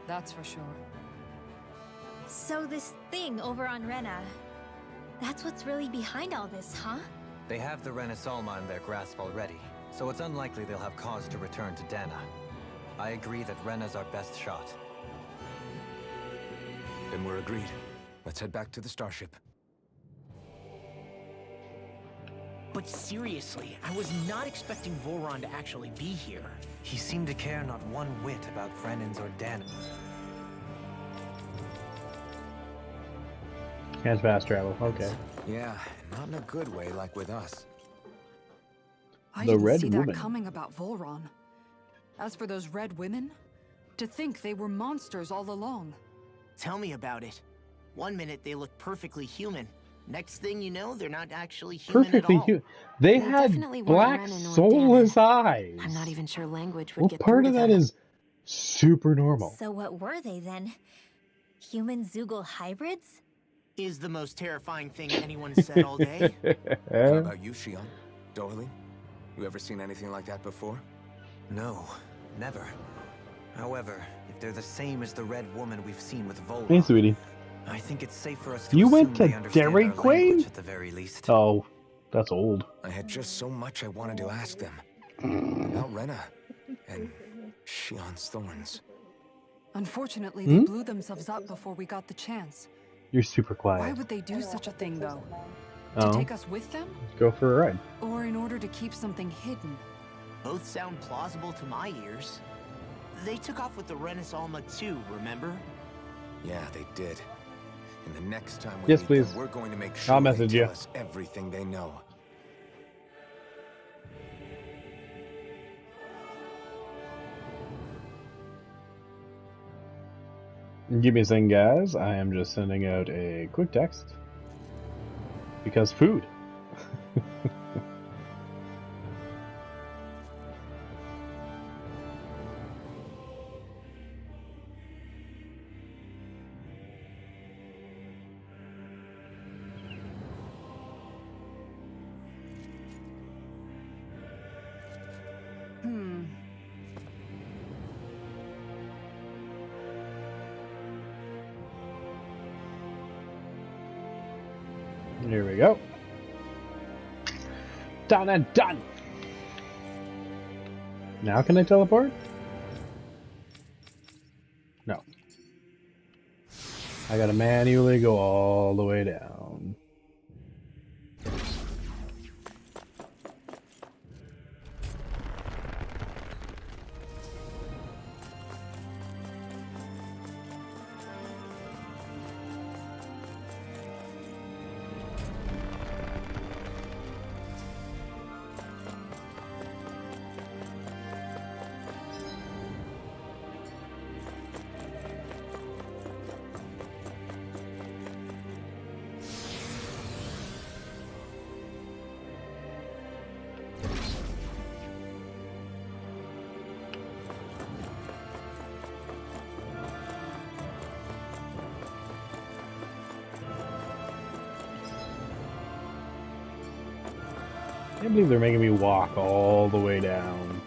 That's for sure. So this thing over on Rena, that's what's really behind all this, huh? They have the Renaissalma in their grasp already, so it's unlikely they'll have cause to return to Dana. I agree that Rena's our best shot. Then we're agreed. Let's head back to the starship. But seriously, I was not expecting Volron to actually be here. He seemed to care not one whit about Brennan's or Dana. Can't fast travel. Okay. Yeah, not in a good way like with us. I The didn't Red see Woman. that coming about Volron. As for those red women, to think they were monsters all along. Tell me about it. One minute they look perfectly human. Next thing you know, they're not actually human Perfectly at all. human. They They had definitely weren't black, Renan or soulless Danon. eyes. I'm not even sure language would What get part through of to that them. is super normal? So what were they then? Human Zoogle hybrids? Is the most terrifying thing anyone's said all day. How about you, Shion? Doily? You ever seen anything like that before? No, never. However, if they're the same as the red woman we've seen with Volron, Hey, sweetie. I think it's safe for us to You assume went to they understand Dairy our Queen? language at the very least. Oh, that's old. I had just so much I wanted to ask them. About Rena. And Shion's thorns. Unfortunately, they blew themselves up before we got the chance. You're super Why quiet. would they do such a thing, though? Oh, To take us with them? go for a ride. Or in order to keep something hidden? Both sound plausible to my ears. They took off with the Renaissalma too, remember? Yeah, they did. And the next time we Yes, meet please. them, we're going to make sure I'll they message tell you. us everything they know. Give me a second, guys. I am just sending out a quick text. Because food. Here we go. Done and done! Now can I teleport? No. I gotta manually go all the way down. I can't believe they're making me walk all the way down.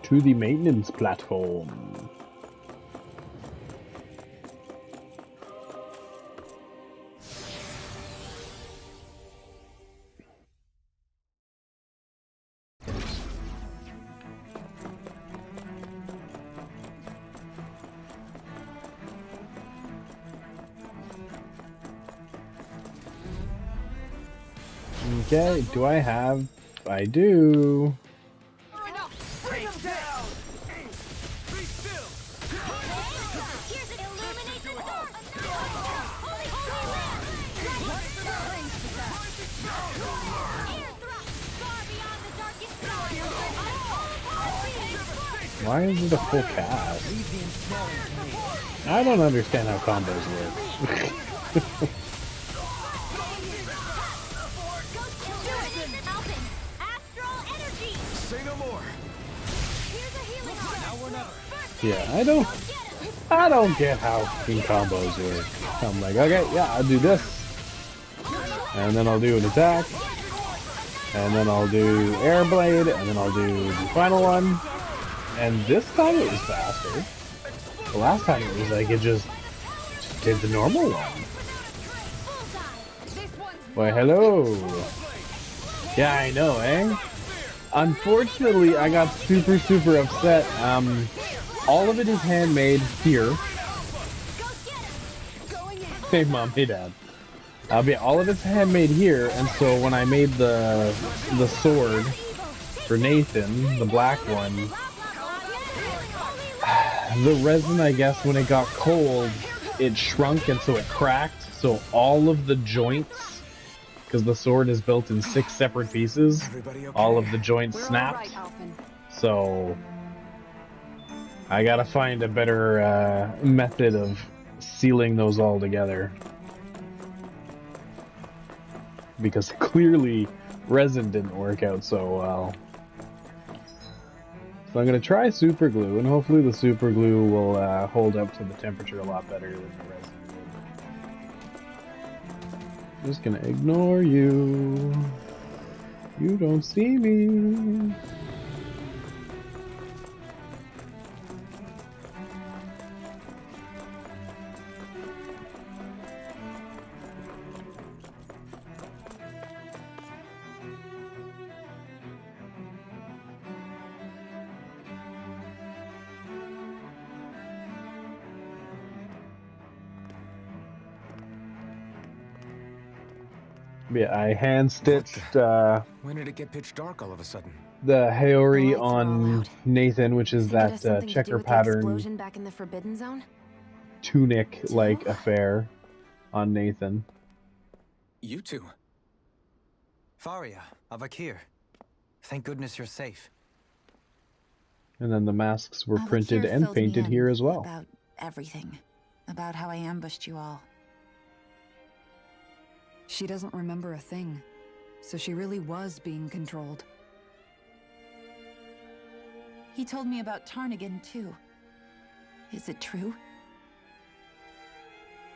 To the maintenance platform. Okay, do I have? I do. Why is it a full cast? I don't understand how combos work. Yeah, I don't get how fucking combos work. I'm like, okay, yeah, I'll do this. And then I'll do an attack. And then I'll do air blade, and then I'll do the final one. And this time it was faster. The last time it was like it just did the normal one. Why, hello. Yeah, I know, eh? Unfortunately, I got super upset. All of it is handmade here. Hey, Mom. Hey, Dad. All of it's handmade here, and so when I made the sword for Nathan, the black one, the resin, I guess, when it got cold, it shrunk and so it cracked. So all of the joints, because the sword is built in 6 separate pieces, all of the joints snapped. So I gotta find a better method of sealing those all together. Because clearly resin didn't work out so well. So I'm going to try super glue, and hopefully the super glue will hold up to the temperature a lot better than the resin did. Just going to ignore you. You don't see me. Yeah, I hand stitched When did it get pitch dark all of a sudden? the Haori The lights are all on out. Nathan, which is Think it has that something to do checker with the pattern explosion back in the Forbidden Zone? tunic-like affair on Nathan. You two. Faria, Avakir. Thank goodness you're safe. And then the masks were Avakir printed and filled me painted in here as well. About everything. About how I ambushed you all. She doesn't remember a thing. So she really was being controlled. He told me about Tarnigan, too. Is it true?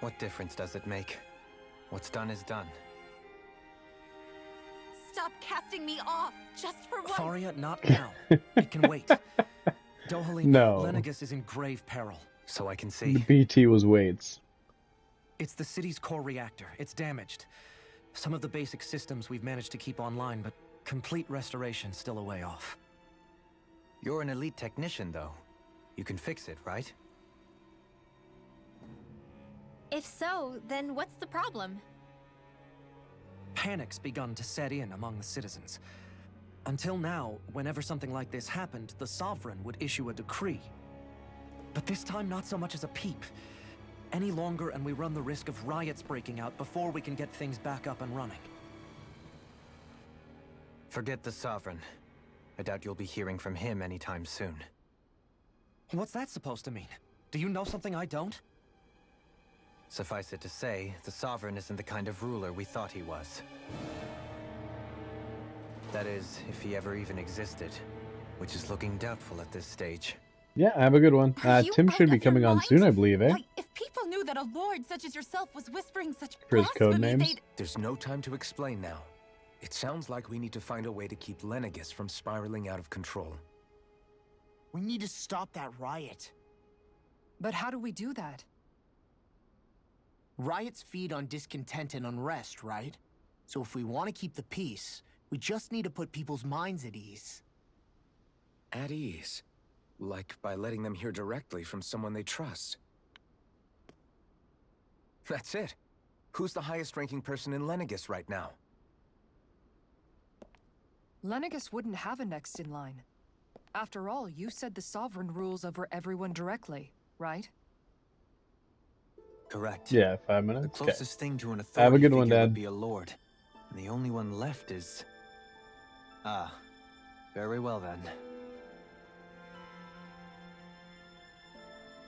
What difference does it make? What's done is done. Stop casting me off, just for once! Faria, not now. It can wait. Dohalim, No. Lenegis is in grave peril. So I can The see. BT was weights. It's the city's core reactor. It's damaged. Some of the basic systems we've managed to keep online, but complete restoration's still a way off. You're an elite technician, though. You can fix it, right? If so, then what's the problem? Panic's begun to set in among the citizens. Until now, whenever something like this happened, the Sovereign would issue a decree. But this time, not so much as a peep. Any longer, and we run the risk of riots breaking out before we can get things back up and running. Forget the Sovereign. I doubt you'll be hearing from him anytime soon. What's that supposed to mean? Do you know something I don't? Suffice it to say, the Sovereign isn't the kind of ruler we thought he was. That is, if he ever even existed, which is looking doubtful at this stage. Yeah, have a good one. Are you Tim out should be of your coming on mind? soon, I believe, eh? Why, if people knew that a lord such as yourself was whispering such For his blasphemy, code names? they'd... There's no time to explain now. It sounds like we need to find a way to keep Lenegis from spiraling out of control. We need to stop that riot. But how do we do that? Riots feed on discontent and unrest, right? So if we want to keep the peace, we just need to put people's minds at ease. At ease? Like by letting them hear directly from someone they trust. That's it. Who's the highest-ranking person in Lenegis right now? Lenegis wouldn't have a next in line. After all, you said the Sovereign rules over everyone directly, right? Correct. Yeah, 5 The minutes. Okay. closest thing to an Have a authority good one, figure Dad. would be a lord. And the only one left is... Ah. Very well, then.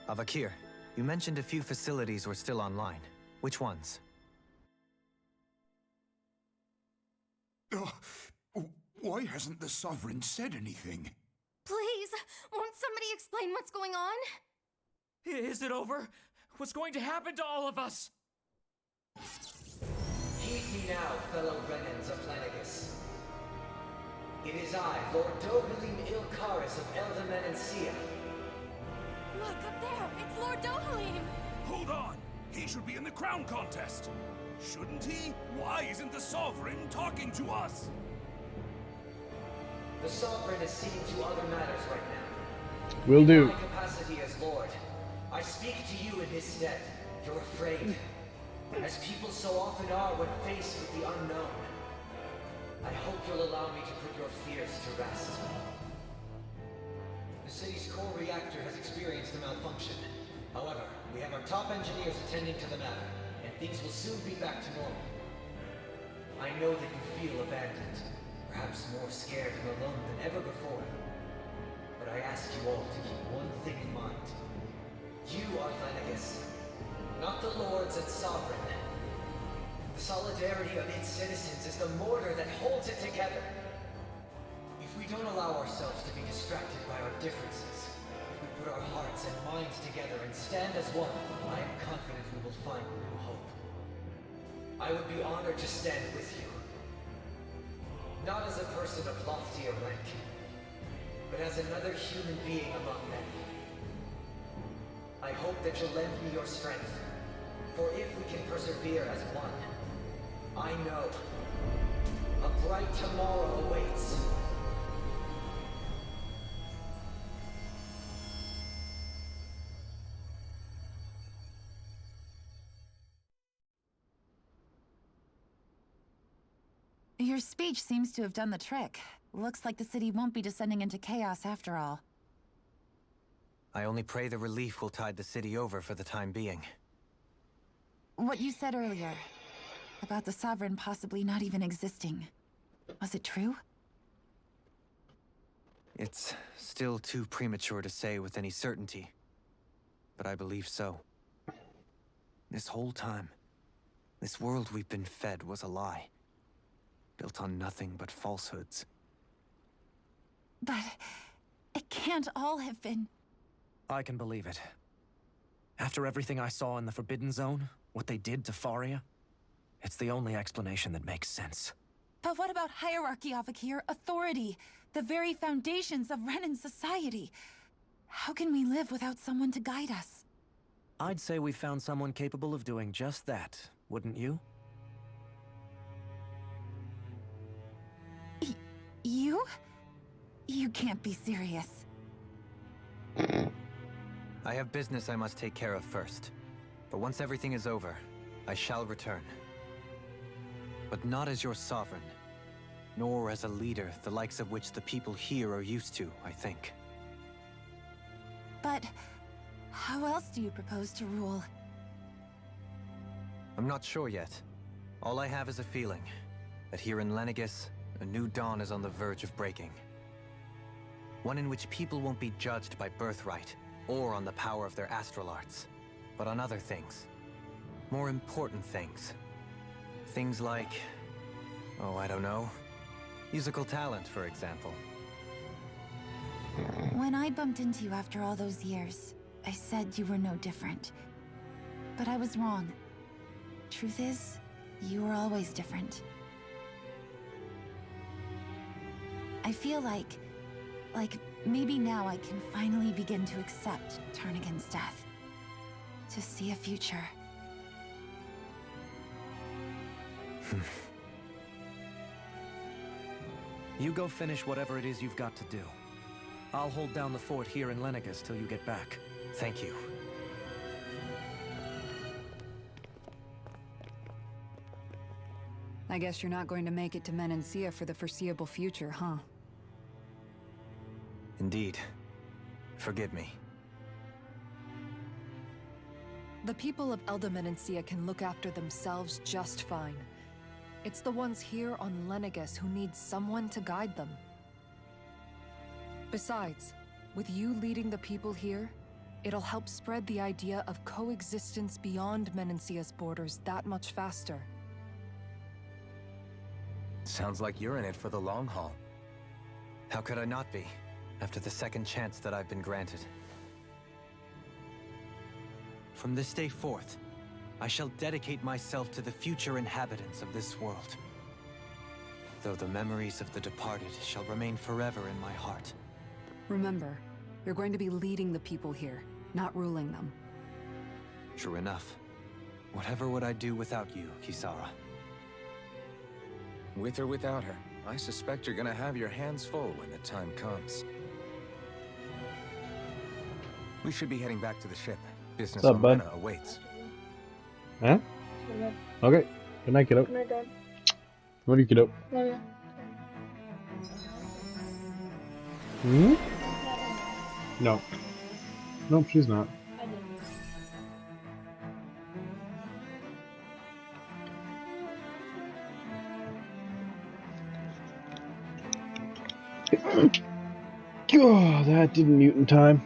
Avakir, you mentioned a few facilities were still online. Which ones? Why hasn't the Sovereign said anything? Please, won't somebody explain what's going on? Is it over? What's going to happen to all of us? Heed me now, fellow Renans of Lenegis. It is I, Lord Dohalim Ilkaris of Eldaman and Sia. Look up there, it's Lord Dohalim! Hold on! He should be in the crown contest! Shouldn't he? Why isn't the Sovereign talking to us? The Sovereign is seeing to other matters right now. Will do. In my capacity as Lord, I speak to you in his stead. You're afraid, as people so often are when faced with the unknown. I hope you'll allow me to put your fears to rest. The city's core reactor has experienced a malfunction. However, we have our top engineers attending to the matter, and things will soon be back to normal. I know that you feel abandoned, perhaps more scared and alone than ever before. But I ask you all to keep one thing in mind. You are Lenegis, not the Lords and Sovereign. The solidarity of its citizens is the mortar that holds it together. If we don't allow ourselves to be distracted by our differences, if we put our hearts and minds together and stand as one, I am confident we will find new hope. I would be honored to stand with you. Not as a person of loftier rank, but as another human being among many. I hope that you'll lend me your strength, for if we can persevere as one, I know a bright tomorrow awaits. Your speech seems to have done the trick. Looks like the city won't be descending into chaos after all. I only pray the relief will tide the city over for the time being. What you said earlier, about the Sovereign possibly not even existing, was it true? It's still too premature to say with any certainty. But I believe so. This whole time, this world we've been fed was a lie. I know that you feel abandoned, perhaps more scared and alone than ever before. But I ask you all to keep one thing in mind. You are Lenegis, not the Lords and Sovereign. The Solidarity of its citizens is the mortar that holds it together. If we don't allow ourselves to be distracted by our differences, if we put our hearts and minds together and stand as one, I know a bright tomorrow awaits. But I believe so. This whole time, this world we've been fed was a lie. built on nothing but falsehoods. But it can't all have been... I can believe it. After everything I saw in the Forbidden Zone, what they did to Faria, it's the only explanation that makes sense. But what about hierarchy, Avakir? Authority? The very foundations of Renan society? How can we live without someone to guide us? I'd say we found someone capable of doing just that, wouldn't you? You? You can't be serious. I have business I must take care of first. But once everything is over, I shall return. But not as your sovereign, nor as a leader the likes of which the people here are used to, I think. But how else do you propose to rule? I'm not sure yet. All I have is a feeling that here in Lenegis, a new dawn is on the verge of breaking. One in which people won't be judged by birthright or on the power of their astral arts, but on other things. More important things. Things like, oh, I don't know, musical talent, for example. When I bumped into you after all those years, I said you were no different. But I was wrong. Truth is, you were always different. I feel like maybe now I can finally begin to accept Tarnigan's death. To see a future. You go finish whatever it is you've got to do. I'll hold down the fort here in Lenegis till you get back. Thank you. I guess you're not going to make it to Menancia for the foreseeable future, huh? Indeed. Forgive me. The people of Elda Menancia can look after themselves just fine. It's the ones here on Lenegis who need someone to guide them. Besides, with you leading the people here, it'll help spread the idea of coexistence beyond Menancia's borders that much faster. Sounds like you're in it for the long haul. How could I not be, after the second chance that I've been granted? From this day forth, I shall dedicate myself to the future inhabitants of this world. Though the memories of the departed shall remain forever in my heart. Remember, you're going to be leading the people here, not ruling them. True enough. Whatever would I do without you, Kisara? With or without her, I suspect you're gonna have your hands full when the time comes. We should be heading back to the ship. Business What's up, on bud? Rena awaits. Huh? Okay. Good night, kiddo. Good night, Dad. What are you, kiddo? Love ya. Hmm? No. Nope, she's not. I did. Oh, that didn't mute in time.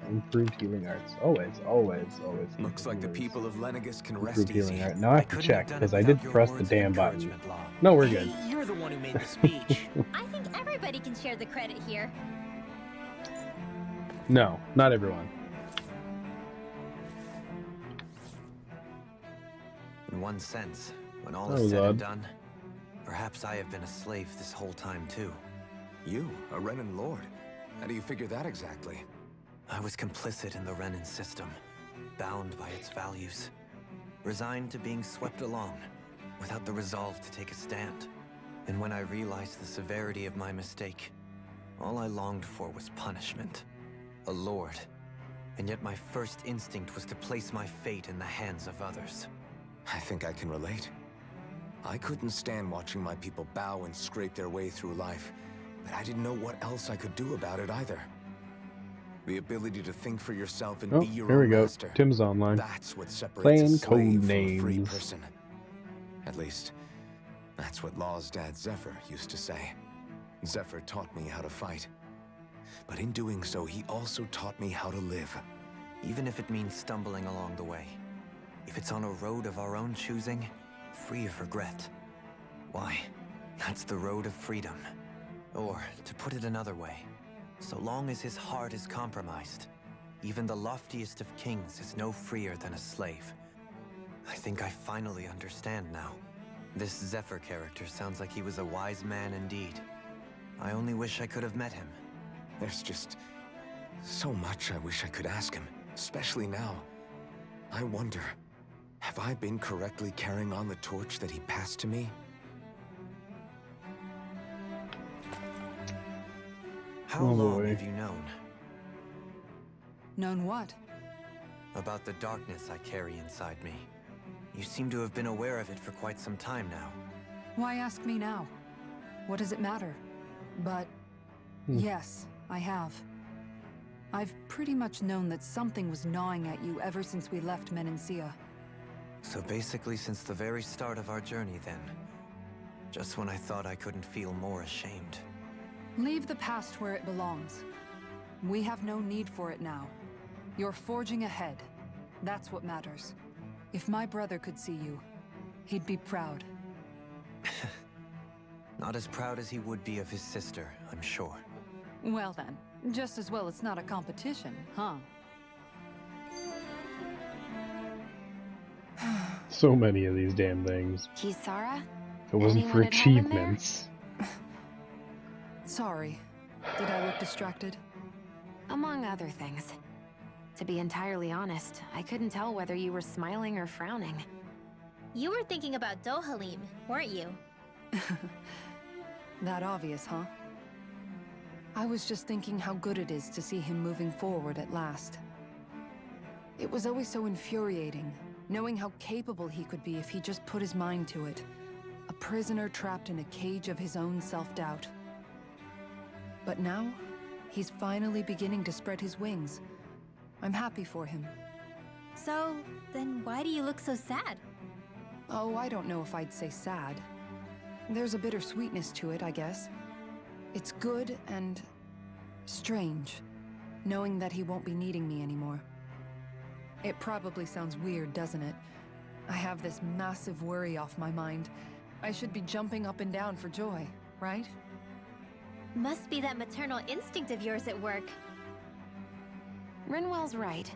Improved healing arts. Always, always, always. Looks like the people of Lenegis can rest Improved easy. healing art. Now I have to check, because I did press the damn button. No, we're good. Hey, you're the one who made the speech. I think everybody can share the credit here. No, not everyone. In one sense, when all Oh, is said Lord. and done, perhaps I have been a slave this whole time too. You, a Renan Lord? How do you figure that exactly? I was complicit in the Renan system, bound by its values, resigned to being swept along, without the resolve to take a stand. And when I realized the severity of my mistake, all I longed for was punishment. A lord. And yet my first instinct was to place my fate in the hands of others. I think I can relate. I couldn't stand watching my people bow and scrape their way through life, but I didn't know what else I could do about it either. The ability to think for yourself and Oh, be your here we own go. master. Tim's online. That's what separates Playing a slave code from a free names. person. At least, that's what Law's dad Zephyr used to say. Zephyr taught me how to fight. But in doing so, he also taught me how to live. even if it means stumbling along the way. If it's on a road of our own choosing, free of regret. Why, that's the road of freedom. Or, to put it another way, so long as his heart is compromised, even the loftiest of kings is no freer than a slave. I think I finally understand now. This Zephyr character sounds like he was a wise man indeed. I only wish I could have met him. There's just so much I wish I could ask him, especially now. I wonder, have I been correctly carrying on the torch that he passed to me? How long have you known? Known what? About the darkness I carry inside me. You seem to have been aware of it for quite some time now. Why ask me now? What does it matter? But yes, I have. I've pretty much known that something was gnawing at you ever since we left Menancia. So basically since the very start of our journey then. Just when I thought I couldn't feel more ashamed. Leave the past where it belongs. We have no need for it now. You're forging ahead. That's what matters. If my brother could see you, he'd be proud. Not as proud as he would be of his sister, I'm sure. Well then, just as well it's not a competition, huh? So many of these damn things. Kisara? If it wasn't for achievements. Sorry. Did I look distracted? Among other things. To be entirely honest, I couldn't tell whether you were smiling or frowning. You were thinking about Dohalim, weren't you? That obvious, huh? I was just thinking how good it is to see him moving forward at last. It was always so infuriating, knowing how capable he could be if he just put his mind to it. A prisoner trapped in a cage of his own self-doubt. But now, he's finally beginning to spread his wings. I'm happy for him. So, then why do you look so sad? Oh, I don't know if I'd say sad. There's a bittersweetness to it, I guess. It's good and strange, knowing that he won't be needing me anymore. It probably sounds weird, doesn't it? I have this massive worry off my mind. I should be jumping up and down for joy, right? Must be that maternal instinct of yours at work. Rinwell's right.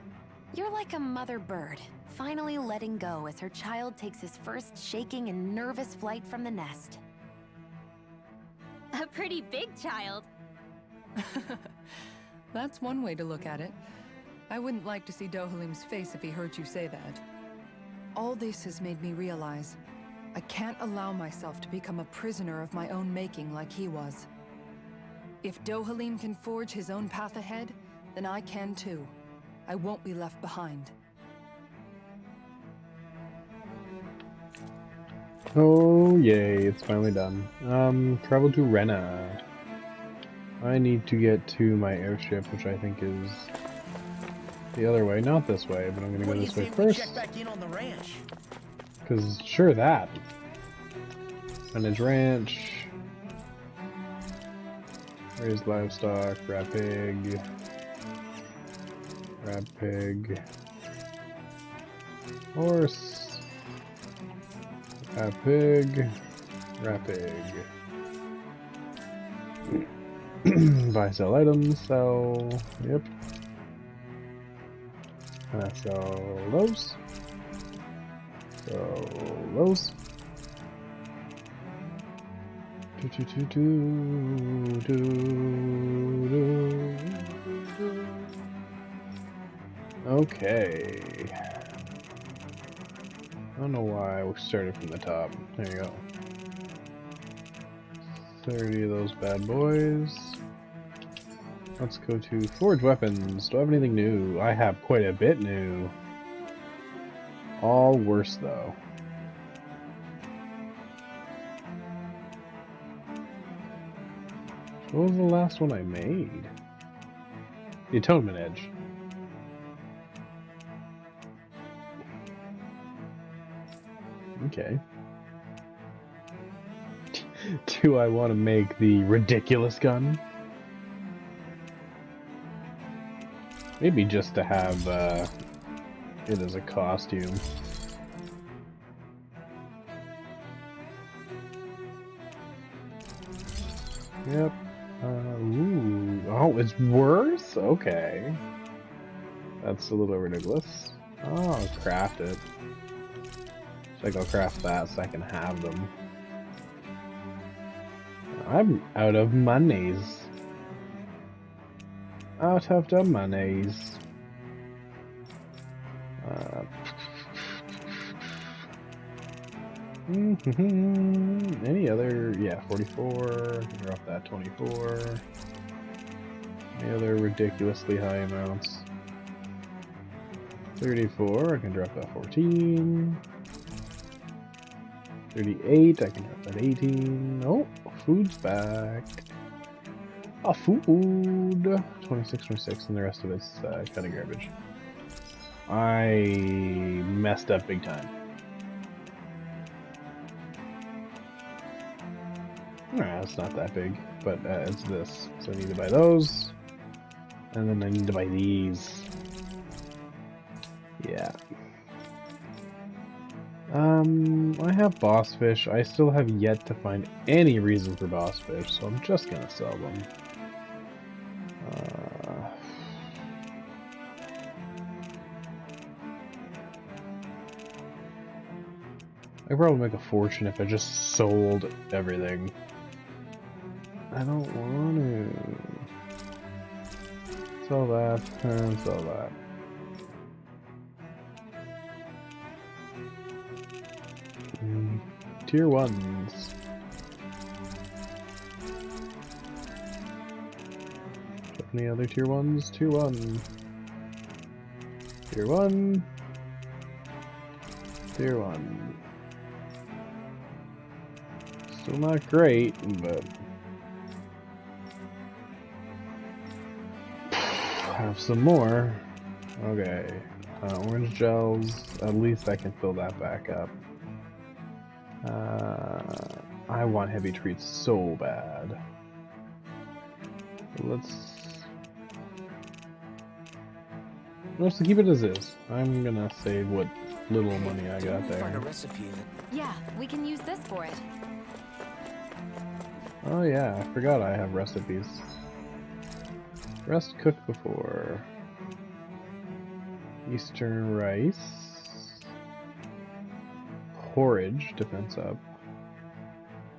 You're like a mother bird, finally letting go as her child takes his first shaking and nervous flight from the nest. A pretty big child. That's one way to look at it. I wouldn't like to see Dohalim's face if he heard you say that. All this has made me realize I can't allow myself to become a prisoner of my own making like he was. If Dohalim can forge his own path ahead, then I can too. I won't be left behind. Oh yay, it's finally done. Travel to Rena. I need to get to my airship, which I think is the other way, not this way, but I'm gonna go this way first. Check back in on the ranch. Cause sure that. Manage ranch. Raise livestock, rat pig. Rat pig. Horse. Rat pig. Rat pig. Buy, sell items, sell. Yep. And I sell those. Sell those. Okay. I don't know why we started from the top. There you go. 30 of those bad boys. Let's go to Forge Weapons. Do I have anything new? I have quite a bit new. All worse, though. What was the last one I made? The Atonement Edge. Okay. Do I want to make the ridiculous gun? Maybe just to have it as a costume. Yep. Ooh. Oh, it's worse? Okay. That's a little ridiculous. Oh, I'll craft it. So I go craft that so I can have them. I'm out of monies. Out of the monies. Any other? Yeah, 44. Drop that 24. Any other ridiculously high amounts? 34. I can drop that 14. 38. I can drop that 18. Oh, food's back. Oh, food. 26, 26, and the rest of it's kind of garbage. I messed up big time. Nah, it's not that big, but it's this. So I need to buy those, and then I need to buy these. Yeah. I have boss fish. I still have yet to find any reason for boss fish, so I'm just gonna sell them. I could probably make a fortune if I just sold everything. I don't want to. Sell that, and sell that. Tier 1s. Any other tier 1s? Tier 1. Tier 1. Tier 1. Still not great, but have some more. Okay. Orange gels. At least I can fill that back up. I want heavy treats so bad. Let's keep it as is. I'm gonna save what little money I got there. Find a recipe. Yeah, we can use this for it. Oh yeah, I forgot I have recipes. Rest cooked before. Eastern rice. Porridge, defense up.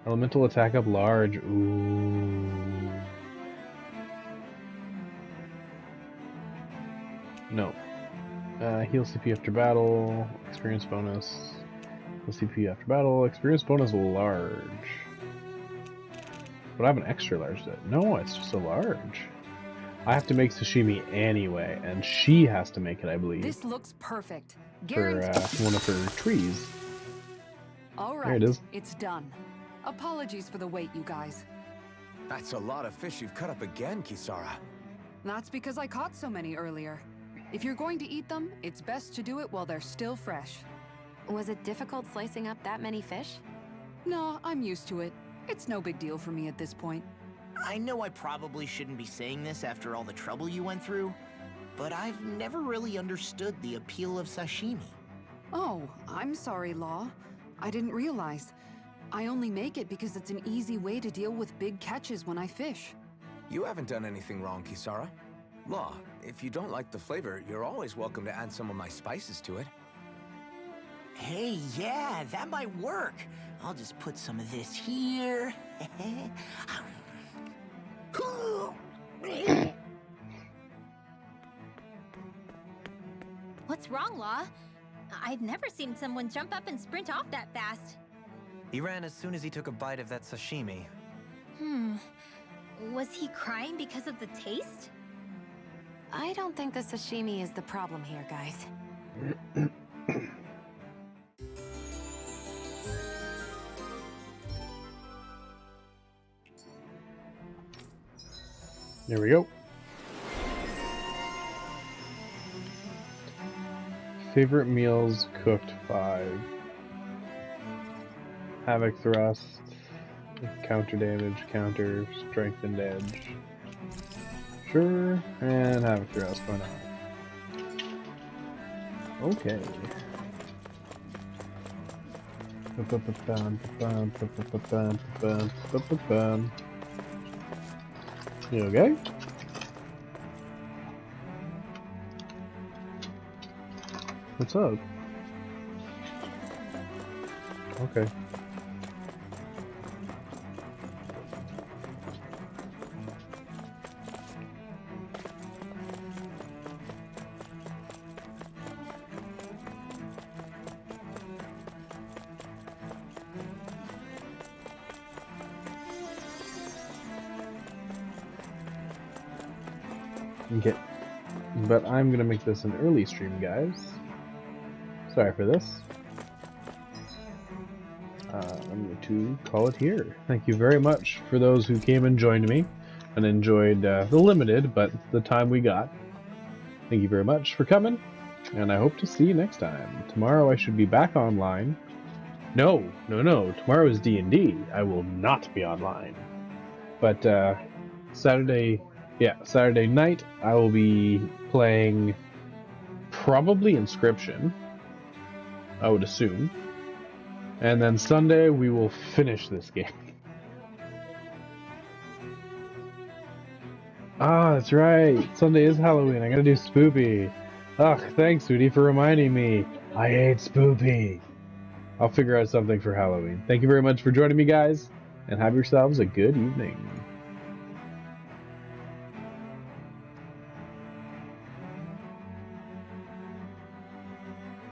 Elemental attack up large. Ooh. No. Heal CP after battle. Experience bonus. Heal CP after battle. Experience bonus large. But I have an extra large set. No, it's just a large. I have to make sashimi anyway, and she has to make it, I believe. This looks perfect. For one of her trees. All right, there it is. It's done. Apologies for the wait, you guys. That's a lot of fish you've cut up again, Kisara. That's because I caught so many earlier. If you're going to eat them, it's best to do it while they're still fresh. Was it difficult slicing up that many fish? No, I'm used to it. It's no big deal for me at this point. I know I probably shouldn't be saying this after all the trouble you went through, but I've never really understood the appeal of sashimi. Oh, I'm sorry, Law. I didn't realize. I only make it because it's an easy way to deal with big catches when I fish. You haven't done anything wrong, Kisara. Law, if you don't like the flavor, you're always welcome to add some of my spices to it. Hey, yeah, that might work. I'll just put some of this here. What's wrong, Law? I've never seen someone jump up and sprint off that fast. He ran as soon as he took a bite of that sashimi. Was he crying because of the taste? I don't think the sashimi is the problem here, guys. There we go. Favorite meals cooked 5. Havoc thrust, counter damage, counter, strengthened edge. Sure, and Havoc thrust, why not? Okay. You okay? What's up? Okay. Okay. But I'm gonna make this an early stream, guys. Sorry for this. I'm going to call it here. Thank you very much for those who came and joined me and enjoyed the limited, but the time we got. Thank you very much for coming, and I hope to see you next time. Tomorrow I should be back online. No. Tomorrow is D&D. I will not be online. But Saturday night I will be playing probably Inscription, I would assume. And then Sunday, we will finish this game. Ah, that's right. Sunday is Halloween. I gotta do Spoopy. Ugh, thanks, Sweetie, for reminding me. I hate Spoopy. I'll figure out something for Halloween. Thank you very much for joining me, guys, and have yourselves a good evening.